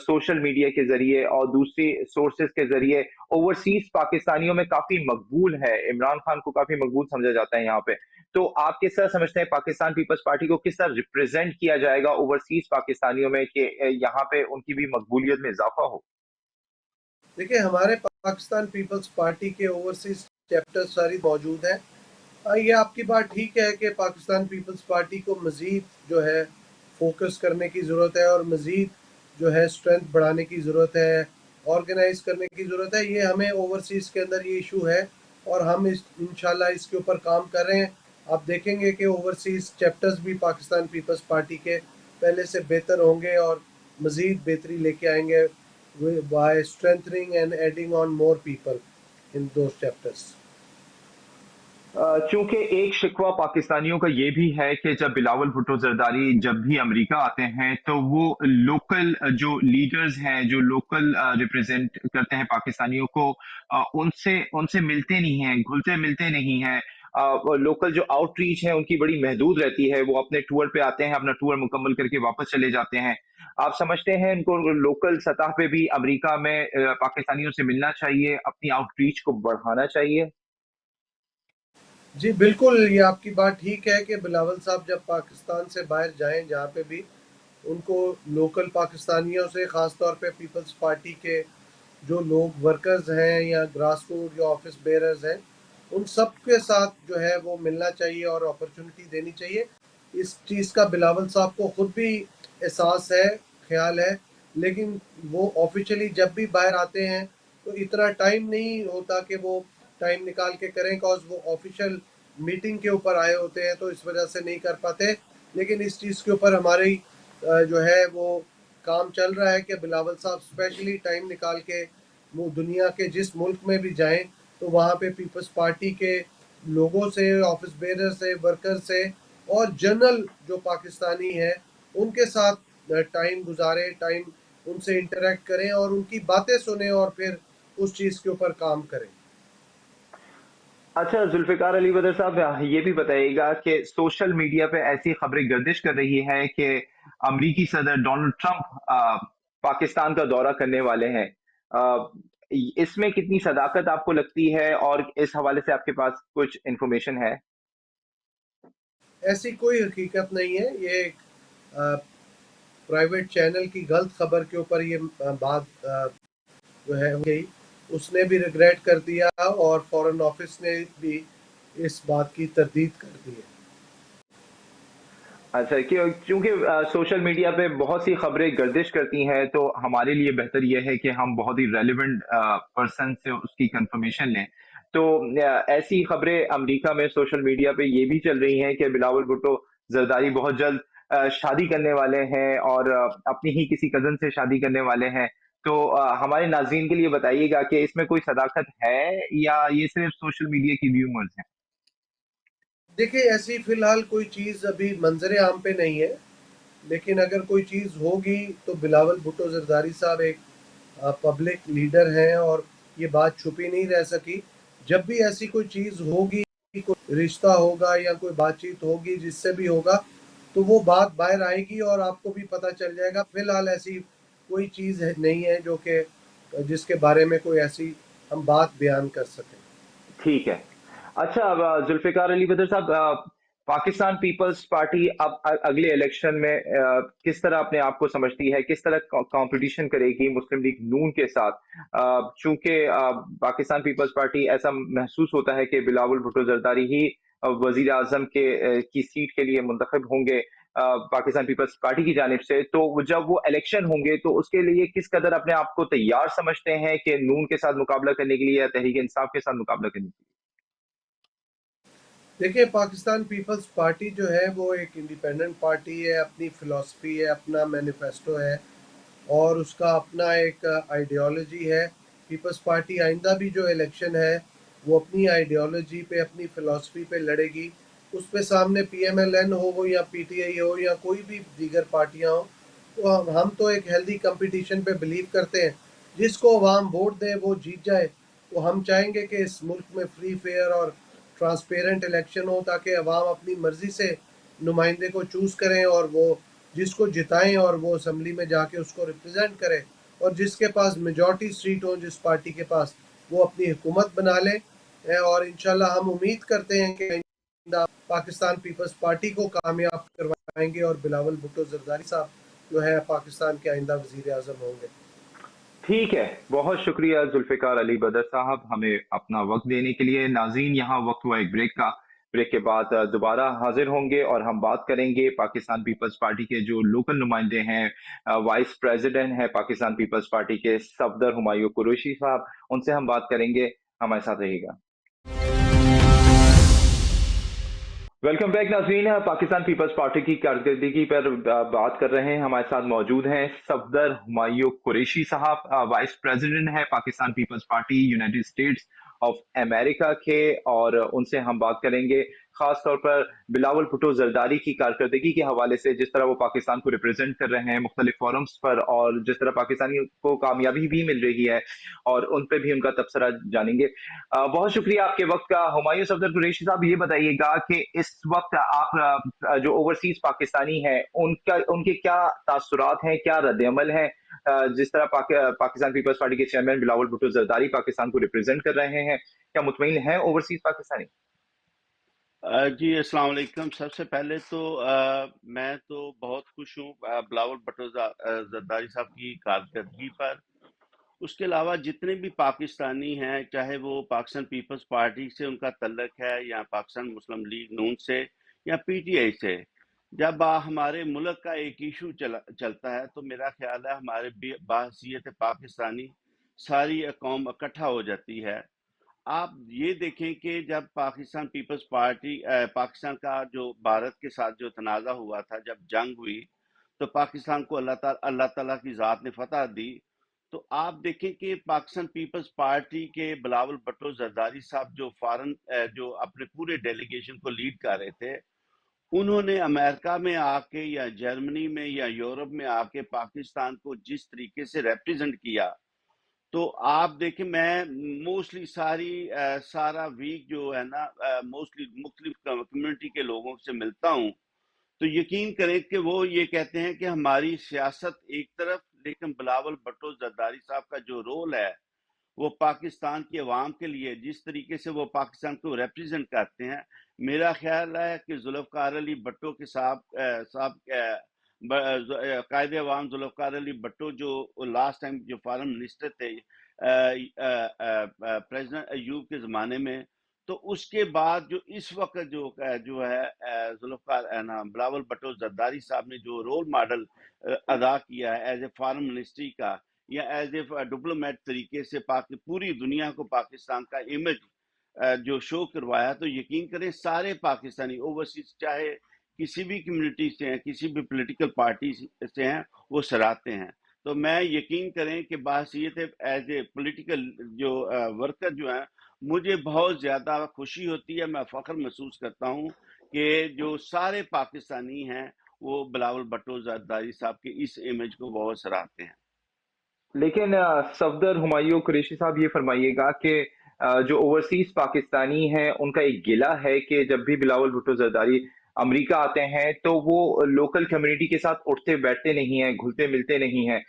[SPEAKER 1] सोशल मीडिया के जरिए और दूसरी सोर्सेज के जरिए ओवरसीज पाकिस्तानियों में काफी मकबूल है, इमरान खान को काफी मकबूल समझा जाता है यहाँ पे। तो आप किस तरह समझते हैं पाकिस्तान पीपल्स पार्टी को किस तरह रिप्रेजेंट किया जाएगा ओवरसीज पाकिस्तानियों में कि यहाँ पे उनकी भी मकबूलियत में इजाफा हो?
[SPEAKER 2] देखिए, हमारे पाकिस्तान पीपल्स पार्टी के ओवरसीज चैप्टर सारी मौजूद हैं। ये आपकी बात ठीक है कि पाकिस्तान पीपल्स पार्टी को मज़ीद जो है फोकस करने की ज़रूरत है और मज़ीद जो है स्ट्रेंथ बढ़ाने की ज़रूरत है, ऑर्गेनाइज करने की ज़रूरत है। ये हमें ओवरसीज़ के अंदर ये इशू है और हम इंशाल्लाह इसके ऊपर काम कर रहे हैं। आप देखेंगे कि ओवरसीज़ चैप्टर्स भी पाकिस्तान पीपल्स पार्टी के पहले से बेहतर होंगे और मज़ीद बेहतरी लेके आएंगे by strengthening and adding on more people in those chapters.
[SPEAKER 1] चूंकि एक शिकवा पाकिस्तानियों का ये भी है कि जब बिलावल भुट्टो जरदारी जब भी अमेरिका आते हैं तो वो लोकल जो लीडर्स हैं, जो लोकल रिप्रेजेंट करते हैं पाकिस्तानियों को, उनसे उनसे मिलते नहीं हैं, घुलते मिलते नहीं हैं। लोकल जो आउटरीच है उनकी बड़ी महदूद रहती है, वो अपने टूर पे आते हैं, अपना टूर मुकम्मल करके वापस चले जाते हैं। आप समझते हैं इनको लोकल सतह पे भी अमेरिका में पाकिस्तानियों से मिलना चाहिए, अपनी आउटरीच को बढ़ाना चाहिए?
[SPEAKER 2] जी बिल्कुल, ये आपकी बात ठीक है कि बिलावल साहब जब पाकिस्तान से बाहर जाएं जहाँ पे भी, उनको लोकल पाकिस्तानियों से, ख़ास तौर पे पीपल्स पार्टी के जो लोग वर्कर्स हैं या ग्रास रूट जो ऑफिस बेरर्स हैं, उन सब के साथ जो है वो मिलना चाहिए और अपॉर्चुनिटी देनी चाहिए। इस चीज़ का बिलावल साहब को खुद भी एहसास है, ख्याल है, लेकिन वो ऑफिशियली जब भी बाहर आते हैं तो इतना टाइम नहीं होता कि वो टाइम निकाल के करें, कॉज वो ऑफिशियल मीटिंग के ऊपर आए होते हैं तो इस वजह से नहीं कर पाते। लेकिन इस चीज़ के ऊपर हमारी जो है वो काम चल रहा है कि बिलावल साहब स्पेशली टाइम निकाल के वो दुनिया के जिस मुल्क में भी जाएं तो वहाँ पे पीपल्स पार्टी के लोगों से, ऑफिस बेरर से, वर्कर से और जनरल जो पाकिस्तानी है उनके साथ टाइम गुजारें, टाइम उनसे इंटरेक्ट करें और उनकी बातें सुने और फिर उस चीज़ के ऊपर काम करें।
[SPEAKER 1] अच्छा, जुल्फ़िकार अली भुट्टो साहब, ये भी बताइएगा कि सोशल मीडिया पे ऐसी खबरें गर्दिश कर रही हैं कि अमरीकी सदर डोनाल्ड ट्रंप पाकिस्तान का दौरा करने वाले हैं। अ, इसमें कितनी सदाकत आपको लगती है और इस हवाले से आपके पास कुछ इंफॉर्मेशन है?
[SPEAKER 2] ऐसी कोई हकीकत नहीं है, ये एक प्राइवेट चैनल की गलत खबर के ऊपर ये बात जो है गई। उसने भी रिग्रेट कर दिया और फॉरेन ऑफिस ने भी इस बात की तरदीद कर दी है।
[SPEAKER 1] अच्छा, क्यों क्योंकि सोशल मीडिया पे बहुत सी खबरें गर्दिश करती हैं, तो हमारे लिए बेहतर ये है कि हम बहुत ही रेलेवेंट पर्सन से उसकी कंफर्मेशन लें। तो ऐसी खबरें अमेरिका में सोशल मीडिया पे ये भी चल रही हैं कि बिलावल भुट्टो जरदारी बहुत जल्द शादी करने वाले हैं और अपनी ही किसी कज़न से शादी करने वाले हैं। तो हमारे नाज़रीन के लिए बताइएगा कि इसमें कोई सदाकत है या ये सिर्फ सोशल मीडिया की र्यूमर्स हैं?
[SPEAKER 2] देखिए, ऐसी फिलहाल कोई चीज़ अभी मंजर आम पे नहीं है, लेकिन अगर कोई चीज़ होगी तो बिलावल भुट्टो जरदारी साहब एक पब्लिक लीडर हैं और ये बात छुपी नहीं रह सकी। जब भी ऐसी कोई चीज़ होगी, कोई रिश्ता होगा या कोई बातचीत होगी जिससे भी होगा, तो वो बात बाहर आएगी और आपको भी पता चल जाएगा। फिलहाल ऐसी कोई चीज़ नहीं है जो कि जिसके बारे में कोई ऐसी हम बात बयान कर सकें।
[SPEAKER 1] ठीक है। अच्छा, अब जुल्फ़िकार अली भुट्टो साहब, पाकिस्तान पीपल्स पार्टी अब अगले इलेक्शन में किस तरह अपने आप को समझती है, किस तरह कंपटीशन करेगी मुस्लिम लीग नून के साथ? चूंकि पाकिस्तान पीपल्स पार्टी ऐसा महसूस होता है कि बिलावल भुट्टो जरदारी ही वजीर आजम की सीट के लिए मुंतखब होंगे पाकिस्तान पीपल्स पार्टी की जानिब से, तो जब वो इलेक्शन होंगे तो उसके लिए किस कदर अपने आप को तैयार समझते हैं कि नून के साथ मुकाबला करने के लिए या तहरीक इंसाफ के साथ मुकाबला करने के लिए?
[SPEAKER 2] देखिए, पाकिस्तान पीपल्स पार्टी जो है वो एक इंडिपेंडेंट पार्टी है, अपनी फ़िलॉसफी है, अपना मैनिफेस्टो है और उसका अपना एक आइडियोलॉजी है। पीपल्स पार्टी आइंदा भी जो इलेक्शन है वो अपनी आइडियोलॉजी पे, अपनी फ़िलॉसफी पे लड़ेगी। उस पे सामने पीएमएलएन हो या पीटीआई हो या कोई भी दीगर पार्टियां हो, तो हम तो एक हेल्दी कंपटीशन पे बिलीव करते हैं। जिसको अवाम वोट दे वो जीत जाए। तो हम चाहेंगे कि इस मुल्क में फ्री फेयर और ट्रांसपेरेंट इलेक्शन हो ताकि अवाम अपनी मर्ज़ी से नुमाइंदे को चूज़ करें और वो जिसको जिताएं और वो असम्बली में जाके उसको रिप्रेजेंट करे और जिसके पास मेजॉरिटी सीट हो जिस पार्टी के पास, वो अपनी हुकूमत बना ले। और इंशाल्लाह हम उम्मीद करते हैं कि पाकिस्तान पीपल्स पार्टी को कामयाब करवाएंगे और बिलावल भुट्टो जरदारी साहब जो है पाकिस्तान के आइंदा वजीर आजम होंगे।
[SPEAKER 1] ठीक है, बहुत शुक्रिया जुल्फ़िकार अली बदर साहब हमें अपना वक्त देने के लिए। नाज़रीन, यहाँ वक्त हुआ एक ब्रेक का। ब्रेक के बाद दोबारा हाजिर होंगे और हम बात करेंगे पाकिस्तान पीपल्स पार्टी के जो लोकल नुमाइंदे हैं, वाइस प्रेसिडेंट हैं पाकिस्तान पीपल्स पार्टी के सफदर हुमायूं कुरैशी साहब, उनसे हम बात करेंगे। हमारे साथ रहिएगा। वेलकम बैक नाज़रीन, पाकिस्तान पीपल्स पार्टी की कारकर्दगी पर बात कर रहे हैं। हमारे साथ मौजूद हैं सफदर हुमायूं कुरैशी साहब, वाइस प्रेसिडेंट है Pakistan peoples Party United States of America के, और उनसे हम बात करेंगे खास तौर पर बिलावल भुट्टो जरदारी की कारकर्दगी के हवाले से, जिस तरह वो पाकिस्तान को रिप्रेजेंट कर रहे हैं मुख्तलिफ फोरम्स पर और जिस तरह पाकिस्तानियों को कामयाबी भी मिल रही है, और उन पर भी उनका तबसरा जानेंगे। बहुत शुक्रिया आपके वक्त का। हुमायूं सफदर कुरैशी साहब, ये बताइएगा कि इस वक्त आप जो ओवरसीज पाकिस्तानी हैं उनके क्या तासुरात हैं, क्या रद्द-ए-अमल है, जिस तरह पाकिस्तान पीपल्स पार्टी के चेयरमैन बिलावल भुट्टो जरदारी पाकिस्तान को रिप्रेजेंट कर रहे हैं, क्या मुतमईन है ओवरसीज पाकिस्तानी?
[SPEAKER 3] जी अस्सलाम वालेकुम। सबसे पहले तो मैं तो बहुत खुश हूँ बिलावल भुट्टो जरदारी साहब की कारकर्दगी पर। उसके अलावा जितने भी पाकिस्तानी हैं, चाहे वो पाकिस्तान पीपल्स पार्टी से उनका तल्लक है या पाकिस्तान मुस्लिम लीग नून से या पीटीआई से, जब हमारे मुल्क का एक इशू चलता है तो मेरा ख्याल है हमारे बाहसीयत पाकिस्तानी सारी कौम इकट्ठा हो जाती है। आप ये देखें कि जब पाकिस्तान पीपल्स पार्टी पाकिस्तान का जो भारत के साथ जो तनाज़ा हुआ था, जब जंग हुई, तो पाकिस्तान को अल्लाह ताला की ज़ात ने फतह दी। तो आप देखें कि पाकिस्तान पीपल्स पार्टी के बिलावल भुट्टो जरदारी साहब जो फॉरेन जो अपने पूरे डेलीगेशन को लीड कर रहे थे, उन्होंने अमेरिका में आके या जर्मनी में या यूरोप में आके पाकिस्तान को जिस तरीके से रिप्रेजेंट किया, तो आप देखें मैं मोस्टली सारा वीक जो है ना मोस्टली मुख्तलिफ कम्युनिटी के लोगों से मिलता हूँ, तो यकीन करें कि वो ये कहते हैं कि हमारी सियासत एक तरफ, लेकिन बिलावल भुट्टो जरदारी साहब का जो रोल है वो पाकिस्तान की अवाम के लिए जिस तरीके से वो पाकिस्तान को रिप्रेजेंट करते हैं, मेरा ख्याल है कि जुल्फ़िकार अली भुट्टो के साहब कायद अवाम जुल्फ़िकार अली भुट्टो जो लास्ट टाइम जो फॉरेन मिनिस्टर थे प्रेसिडेंट अयूब के ज़माने में, तो उसके बाद जो इस वक्त जो है जुल्फ़िकार बिलावल भुट्टो जरदारी साहब ने जो रोल मॉडल अदा किया है एज ए फॉरेन मिनिस्ट्री का या एज ए डिप्लोमेट तरीके से पूरी दुनिया को पाकिस्तान का इमेज जो शो करवाया, तो यकीन करें सारे पाकिस्तानी ओवरसीज चाहे किसी भी कम्युनिटी से हैं, किसी भी पॉलिटिकल पार्टी से हैं, वो सराहते हैं। तो मैं यकीन करें कि बाहसीयत एज ए पॉलिटिकल जो वर्कर जो हैं, मुझे बहुत ज़्यादा खुशी होती है, मैं फ़ख्र महसूस करता हूँ कि जो सारे पाकिस्तानी हैं वो बिलावल भुट्टो जरदारी साहब के इस इमेज को बहुत सराहते हैं।
[SPEAKER 1] लेकिन सफदर हुमायूं कुरैशी साहब, ये फरमाइएगा कि जो ओवरसीज पाकिस्तानी हैं उनका एक गिला है कि जब भी बिलावल भुट्टो जरदारी अमेरिका आते हैं तो वो लोकल कम्युनिटी के साथ उठते बैठते नहीं हैं, घुलते मिलते नहीं हैं।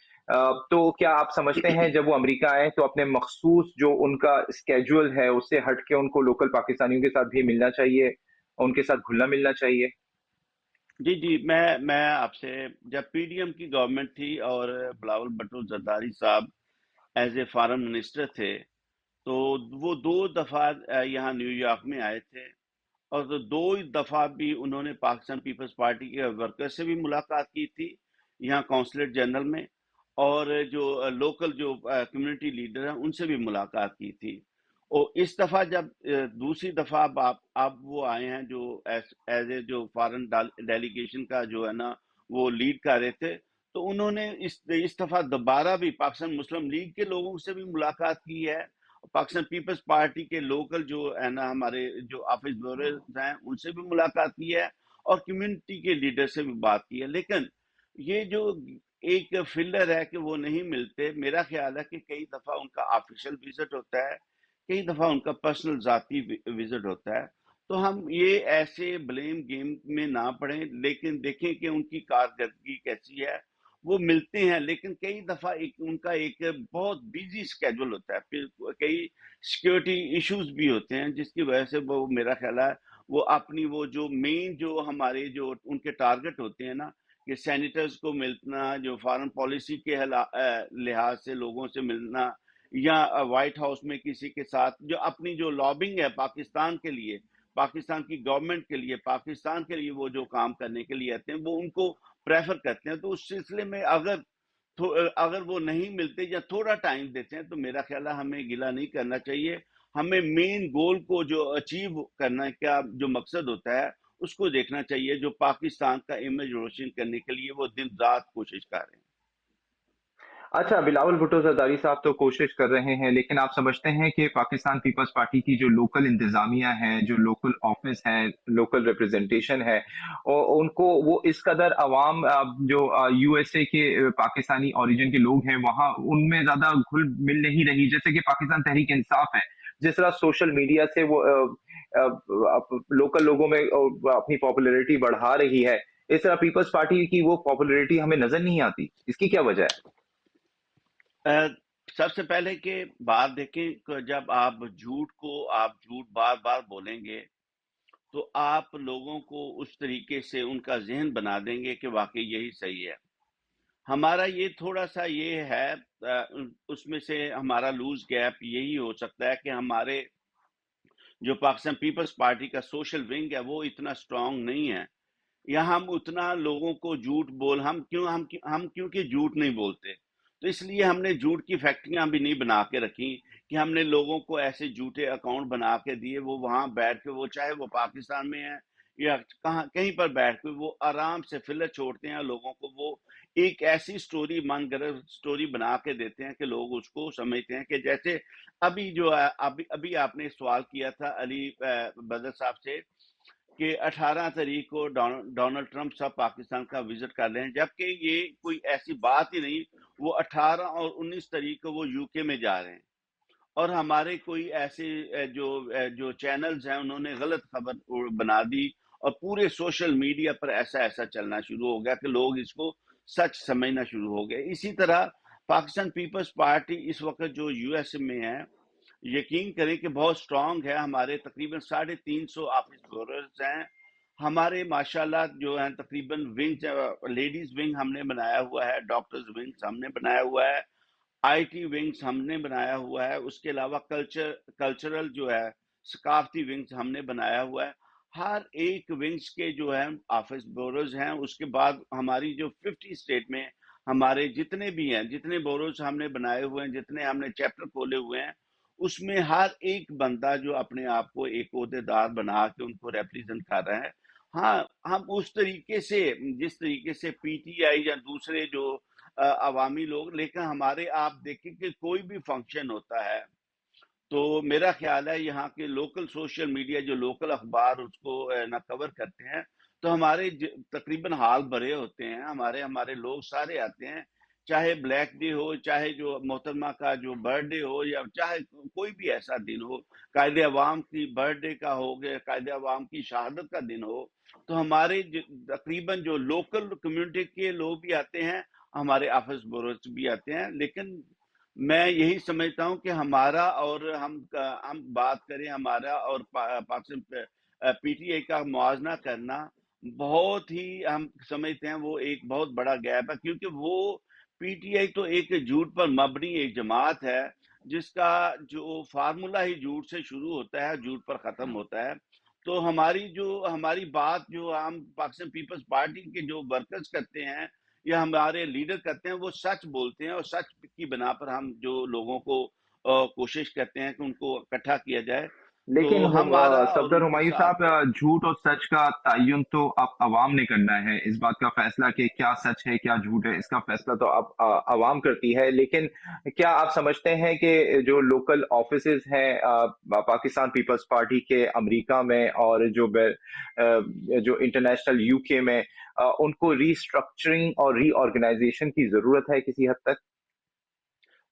[SPEAKER 1] तो क्या आप समझते हैं जब वो अमेरिका आए तो अपने मखसूस जो उनका स्केड्यूल है उससे हट के उनको लोकल पाकिस्तानियों के साथ भी मिलना चाहिए? उनके साथ घुलना मिलना चाहिए?
[SPEAKER 3] जी जी, मैं आपसे, जब पीडीएम की गवर्नमेंट थी और बिलावल भुट्टो जरदारी साहब एज ए फॉरेन मिनिस्टर थे, तो वो 2 दफा यहाँ न्यूयॉर्क में आए थे, और तो 2 दफा भी उन्होंने पाकिस्तान पीपल्स पार्टी के वर्कर से भी मुलाकात की थी यहाँ कौंसलेट जनरल में, और जो लोकल जो कम्युनिटी लीडर हैं उनसे भी मुलाकात की थी। और इस दफा जब दूसरी दफा अब आप वो आए हैं जो एज ए जो फॉरेन डेलीगेशन का जो है ना वो लीड कर रहे थे, तो उन्होंने इस दफा दोबारा भी पाकिस्तान मुस्लिम लीग के लोगों से भी मुलाकात की है, पाकिस्तान पीपल्स पार्टी के लोकल जो है ना हमारे जो ऑफिस ब्यूरोज हैं उनसे भी मुलाकात की है, और कम्युनिटी के लीडर से भी बात की है। लेकिन ये जो एक फिल्डर है कि वो नहीं मिलते, मेरा ख्याल है कि कई दफा उनका ऑफिशियल विजिट होता है, कई दफा उनका पर्सनल जाती विजिट होता है। तो हम ये ऐसे ब्लेम गेम में ना पड़े, लेकिन देखें कि उनकी कारकर्दगी कैसी है। वो मिलते हैं, लेकिन कई दफा उनका एक बहुत बिजी स्केड्यूल होता है, फिर कई सिक्योरिटी इश्यूज भी होते हैं, जिसकी वजह से वो, मेरा ख्याल है, वो अपनी वो जो मेन जो हमारे जो उनके टारगेट होते हैं ना, कि सैनिटर्स को मिलना, जो फॉरेन पॉलिसी के लिहाज से लोगों से मिलना, या व्हाइट हाउस में किसी के साथ जो अपनी जो लॉबिंग है पाकिस्तान के लिए, पाकिस्तान की गवर्नमेंट के लिए, पाकिस्तान के लिए वो जो काम करने के लिए आते हैं, वो उनको प्रेफर करते हैं। तो उस सिलसिले में अगर वो नहीं मिलते या थोड़ा टाइम देते हैं, तो मेरा ख्याल है हमें गिला नहीं करना चाहिए। हमें मेन गोल को जो अचीव करना का जो मकसद होता है उसको देखना चाहिए, जो पाकिस्तान का इमेज रोशन करने के लिए वो दिन रात कोशिश कर रहे हैं।
[SPEAKER 1] अच्छा, बिलावल भुट्टो जरदारी साहब तो कोशिश कर रहे हैं, लेकिन आप समझते हैं कि पाकिस्तान पीपल्स पार्टी की जो लोकल इंतजामिया है, जो लोकल ऑफिस है, लोकल रिप्रेजेंटेशन है, और उनको वो इस कदर अवाम जो यूएसए के पाकिस्तानी ओरिजिन के लोग हैं वहाँ उनमें ज्यादा घुल मिल नहीं रही, जैसे कि पाकिस्तान तहरीक इंसाफ है जिस तरह सोशल मीडिया से वो लोकल लोगों में अपनी पॉपुलैरिटी बढ़ा रही है, इस तरह पीपल्स पार्टी की वो पॉपुलैरिटी हमें नजर नहीं आती। इसकी क्या वजह है?
[SPEAKER 3] अ, सबसे पहले कि बात देखें कि जब आप झूठ बार बार बोलेंगे, तो आप लोगों को उस तरीके से उनका जहन बना देंगे कि वाकई यही सही है। हमारा ये थोड़ा सा ये है, उसमें से हमारा लूज गैप यही हो सकता है कि हमारे जो पाकिस्तान पीपल्स पार्टी का सोशल विंग है वो इतना स्ट्रांग नहीं है, या हम उतना लोगों को झूठ बोल हम क्योंकि झूठ नहीं बोलते, तो इसलिए हमने झूठ की फैक्ट्रियां भी नहीं बना के रखी कि हमने लोगों को ऐसे झूठे अकाउंट बना के दिए, वो वहां बैठ के, वो चाहे वो पाकिस्तान में है या कहाँ कहीं पर बैठ के वो आराम से फिलर छोड़ते हैं लोगों को, वो एक ऐसी स्टोरी मनगढ़ंत स्टोरी बना के देते हैं कि लोग उसको समझते हैं कि जैसे अभी जो है, अभी अभी आपने सवाल किया था अली बदर साहब से कि 18 तारीख को डोनाल्ड ट्रंप साहब पाकिस्तान का विजिट कर रहे हैं, जबकि ये कोई ऐसी बात ही नहीं। वो 18 और 19 तारीख को वो यूके में जा रहे हैं, और हमारे कोई ऐसे जो चैनल्स हैं उन्होंने गलत खबर बना दी, और पूरे सोशल मीडिया पर ऐसा ऐसा चलना शुरू हो गया कि लोग इसको सच समझना शुरू हो गए। इसी तरह पाकिस्तान पीपल्स पार्टी इस वक्त जो यूएस में है, यकीन करें कि बहुत स्ट्रांग है। हमारे तकरीबन 350 ऑफिस ब्यूरोज हैं हमारे, माशाल्लाह जो है तकरीबन विंग्स, लेडीज विंग हमने बनाया हुआ है, डॉक्टर्स विंग्स हमने बनाया हुआ है, आईटी विंग्स हमने बनाया हुआ है, उसके अलावा कल्चरल जो है सकाफती विंग्स हमने बनाया हुआ है। हर एक विंग्स के जो है ऑफिस ब्यूरोज हैं। उसके बाद हमारी जो 50 स्टेट में हमारे जितने भी हैं, जितने ब्यूरोज हमने बनाए हुए हैं, जितने हमने चैप्टर खोले हुए हैं, उसमें हर एक बंदा जो अपने आप को एक ओहदेदार बना के उनको रिप्रेजेंट कर रहा है। हाँ, हम उस तरीके से, जिस तरीके से पीटीआई या दूसरे जो अवामी लोग, लेकिन हमारे आप देखें कि कोई भी फंक्शन होता है तो मेरा ख्याल है यहाँ के लोकल सोशल मीडिया, जो लोकल अखबार उसको ना कवर करते हैं, तो हमारे तकरीबन हाल भरे होते हैं। हमारे हमारे लोग सारे आते हैं, चाहे ब्लैक डे हो, चाहे जो मोहतरमा का जो बर्थडे हो, या चाहे कोई भी ऐसा दिन हो, कायदे अवाम की बर्थडे का हो गया, कायदे अवाम की शहादत का दिन हो, तो हमारे तकरीबन जो लोकल कम्युनिटी के लोग भी आते हैं, हमारे ऑफिस ब्यूरोज भी आते हैं। लेकिन मैं यही समझता हूँ कि हमारा और हम बात करें हमारा और पाकिस्तान पीटीआई का मुआवजा करना बहुत ही हम समझते हैं वो एक बहुत बड़ा गैप है, क्योंकि वो पीटीआई तो एक झूठ पर मबनी एक जमात है जिसका जो फार्मूला ही झूठ से शुरू होता है, झूठ पर खत्म होता है। तो हमारी बात जो हम पाकिस्तान पीपल्स पार्टी के जो वर्कर्स करते हैं या हमारे लीडर करते हैं, वो सच बोलते हैं, और सच की बना पर हम जो लोगों को कोशिश करते हैं कि उनको इकट्ठा किया जाए।
[SPEAKER 1] लेकिन
[SPEAKER 3] तो हमारा और
[SPEAKER 1] सफदर
[SPEAKER 3] उनके
[SPEAKER 1] हुमायूं
[SPEAKER 3] साथ
[SPEAKER 1] साहब, झूठ और सच का तयन तो अब अवाम ने करना है। इस बात का फैसला कि क्या सच है क्या झूठ है, इसका फैसला तो अब अवाम करती है। लेकिन क्या आप समझते हैं कि जो लोकल ऑफिसेज हैं पाकिस्तान पीपल्स पार्टी के अमेरिका में और जो इंटरनेशनल यूके में, उनको रीस्ट्रक्चरिंग और रीऑर्गेनाइजेशन की जरूरत है किसी हद तक?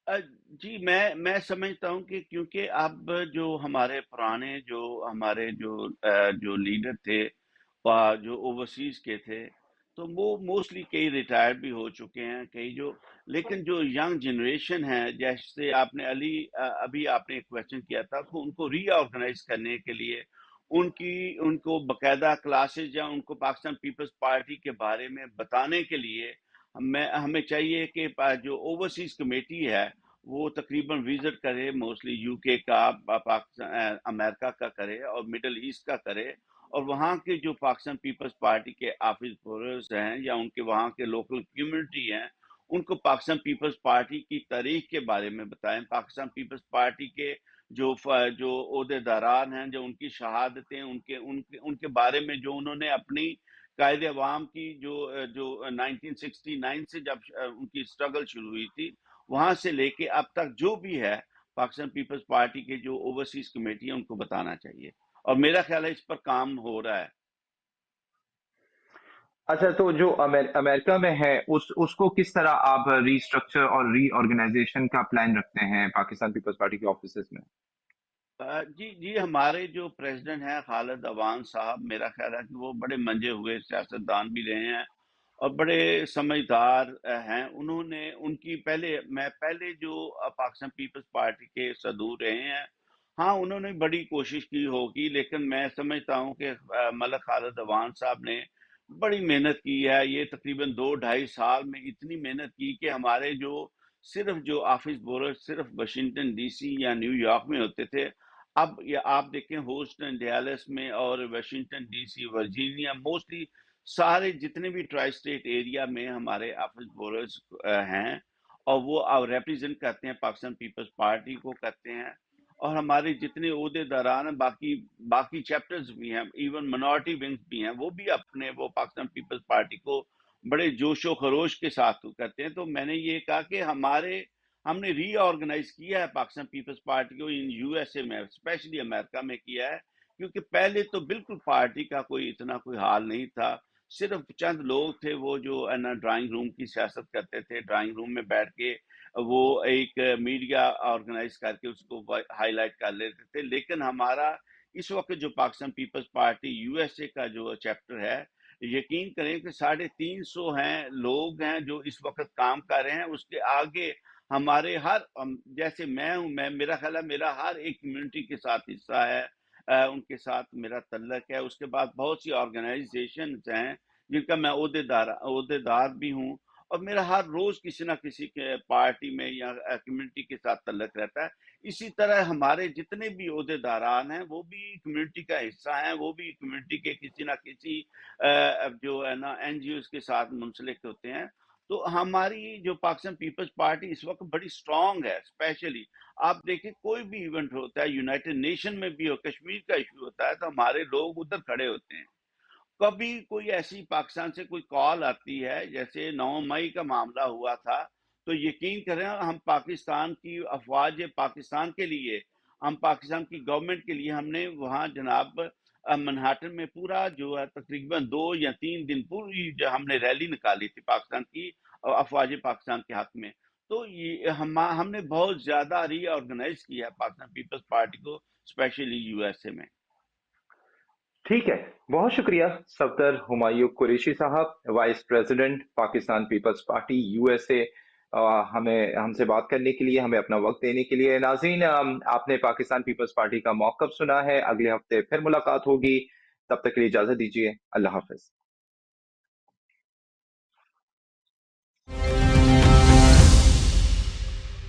[SPEAKER 3] अ, जी, मैं समझता हूँ कि क्योंकि अब जो हमारे पुराने जो लीडर थे जो ओवरसीज के थे, तो वो मोस्टली कई रिटायर्ड भी हो चुके हैं, कई जो, लेकिन जो यंग जनरेशन है, जैसे अभी आपने एक क्वेश्चन किया था, तो उनको रीऑर्गेनाइज करने के लिए उनको बकायदा क्लासेस या उनको पाकिस्तान पीपल्स पार्टी के बारे में बताने के लिए हमें चाहिए कि जो ओवरसीज कमेटी है वो तकरीबन विजिट करे, मोस्टली यूके का, पाकिस्तान, अमेरिका का करे और मिडल ईस्ट का करे, और वहाँ के जो पाकिस्तान पीपल्स पार्टी के ऑफिस बोरर्स हैं या उनके वहाँ के लोकल कम्युनिटी हैं, उनको पाकिस्तान पीपल्स पार्टी की तारीख के बारे में बताएं, पाकिस्तान पीपल्स पार्टी के जो ओहदेदारान हैं, जो उनकी शहादतें, उनके उनके उनके बारे में जो उन्होंने अपनी कायद अवाम की जो 1969 से जब उनकी स्ट्रगल शुरू हुई थी, वहां से लेके अब तक जो भी है, पाकिस्तान पीपल्स पार्टी के जो ओवरसीज कमेटी है उनको बताना चाहिए, और मेरा ख्याल है इस पर काम हो रहा है।
[SPEAKER 1] अच्छा, तो जो अमेरिका में है उसको किस तरह आप रीस्ट्रक्चर और रीऑर्गेनाइजेशन का प्लान रखते हैं पाकिस्तान पीपल्स पार्टी के ऑफिस में?
[SPEAKER 3] जी जी, हमारे जो प्रेसिडेंट हैं खालिद अवान साहब, मेरा ख्याल है कि वो बड़े मंजे हुए सियासतदान भी रहे हैं और बड़े समझदार हैं। मैं पहले जो पाकिस्तान पीपल्स पार्टी के सदूर रहे हैं, हाँ उन्होंने बड़ी कोशिश की होगी, लेकिन मैं समझता हूँ कि मलक खालिद अवान साहब ने बड़ी मेहनत की है। ये तकरीबन 2-2.5 साल में इतनी मेहनत की कि हमारे सिर्फ जो ऑफिस बोरर सिर्फ वाशिंगटन डीसी या न्यूयॉर्क में होते थे, अब ये आप देखें ह्यूस्टन, डैलस में और वाशिंगटन डीसी, वर्जीनिया, मोस्टली सारे जितने भी ट्राई स्टेट एरिया में हमारे ऑफिस बोरर्स हैं, और वो अब रिप्रेजेंट करते हैं, पाकिस्तान पीपल्स पार्टी को करते हैं। और हमारे जितने ओहदेदारान हैं, बाकी बाकी चैप्टर्स भी हैं, इवन मिनॉरिटी विंग्स भी हैं, वो भी अपने वो पाकिस्तान पीपल्स पार्टी को बड़े जोशो खरोश के साथ करते हैं। तो मैंने ये कहा कि हमने रीऑर्गेनाइज किया है पाकिस्तान पीपल्स पार्टी को इन यूएसए में, स्पेशली अमेरिका में किया है, क्योंकि पहले तो बिल्कुल पार्टी का इतना कोई हाल नहीं था। सिर्फ चंद लोग थे वो जो है ना ड्राइंग रूम की सियासत करते थे, ड्राइंग रूम में बैठ के वो एक मीडिया ऑर्गेनाइज करके उसको हाईलाइट कर लेते थे। लेकिन हमारा इस वक्त जो पाकिस्तान पीपल्स पार्टी यूएसए का जो चैप्टर है, यकीन करें कि 350 हैं लोग हैं जो इस वक्त काम कर रहे हैं। उसके आगे हमारे जैसे मैं हूँ, मेरा ख्याल है मेरा हर एक कम्युनिटी के साथ हिस्सा है, उनके साथ मेरा तल्लक है। उसके बाद बहुत सी ऑर्गेनाइजेशन हैं जिनका मैं ओहदेदार भी हूँ, और मेरा हर रोज किसी ना किसी के पार्टी में या कम्युनिटी के साथ तल्लक रहता है। इसी तरह हमारे जितने भी ओहदेदारान हैं वो भी कम्युनिटी का हिस्सा हैं, वो भी कम्युनिटी के किसी ना किसी जो है ना एनजीओ के साथ मुंसलिक होते हैं। तो हमारी जो पाकिस्तान पीपल्स पार्टी इस वक्त बड़ी स्ट्रांग है। स्पेशली आप देखें, कोई भी इवेंट होता है, यूनाइटेड नेशन में भी हो, कश्मीर का इशू होता है, तो हमारे लोग उधर खड़े होते हैं। कभी कोई ऐसी पाकिस्तान से कोई कॉल आती है, जैसे 9 मई का मामला हुआ था, तो यकीन करें हम पाकिस्तान की अफवाज पाकिस्तान के लिए, हम पाकिस्तान की गवर्नमेंट के लिए हमने वहाँ जनाब मनहाटन में पूरा जो है तकरीबन 2 या 3 दिन पूरी जो हमने रैली निकाली थी पाकिस्तान की अफवाज पाकिस्तान के हक में। तो ये हमने बहुत ज्यादा रीऑर्गेनाइज किया है पाकिस्तान पीपल्स पार्टी को, स्पेशली यूएसए में।
[SPEAKER 1] ठीक है, बहुत शुक्रिया Safdar Humayun Qureshi sahab, vice president Pakistan peoples Party USA, हमें हमसे बात करने के लिए, हमें अपना वक्त देने के लिए। नाज़रीन, आपने पाकिस्तान पीपल्स पार्टी का मौक़िफ़ सुना है। अगले हफ्ते फिर मुलाकात होगी। तब तक के लिए इजाजत दीजिए। अल्लाह हाफिज।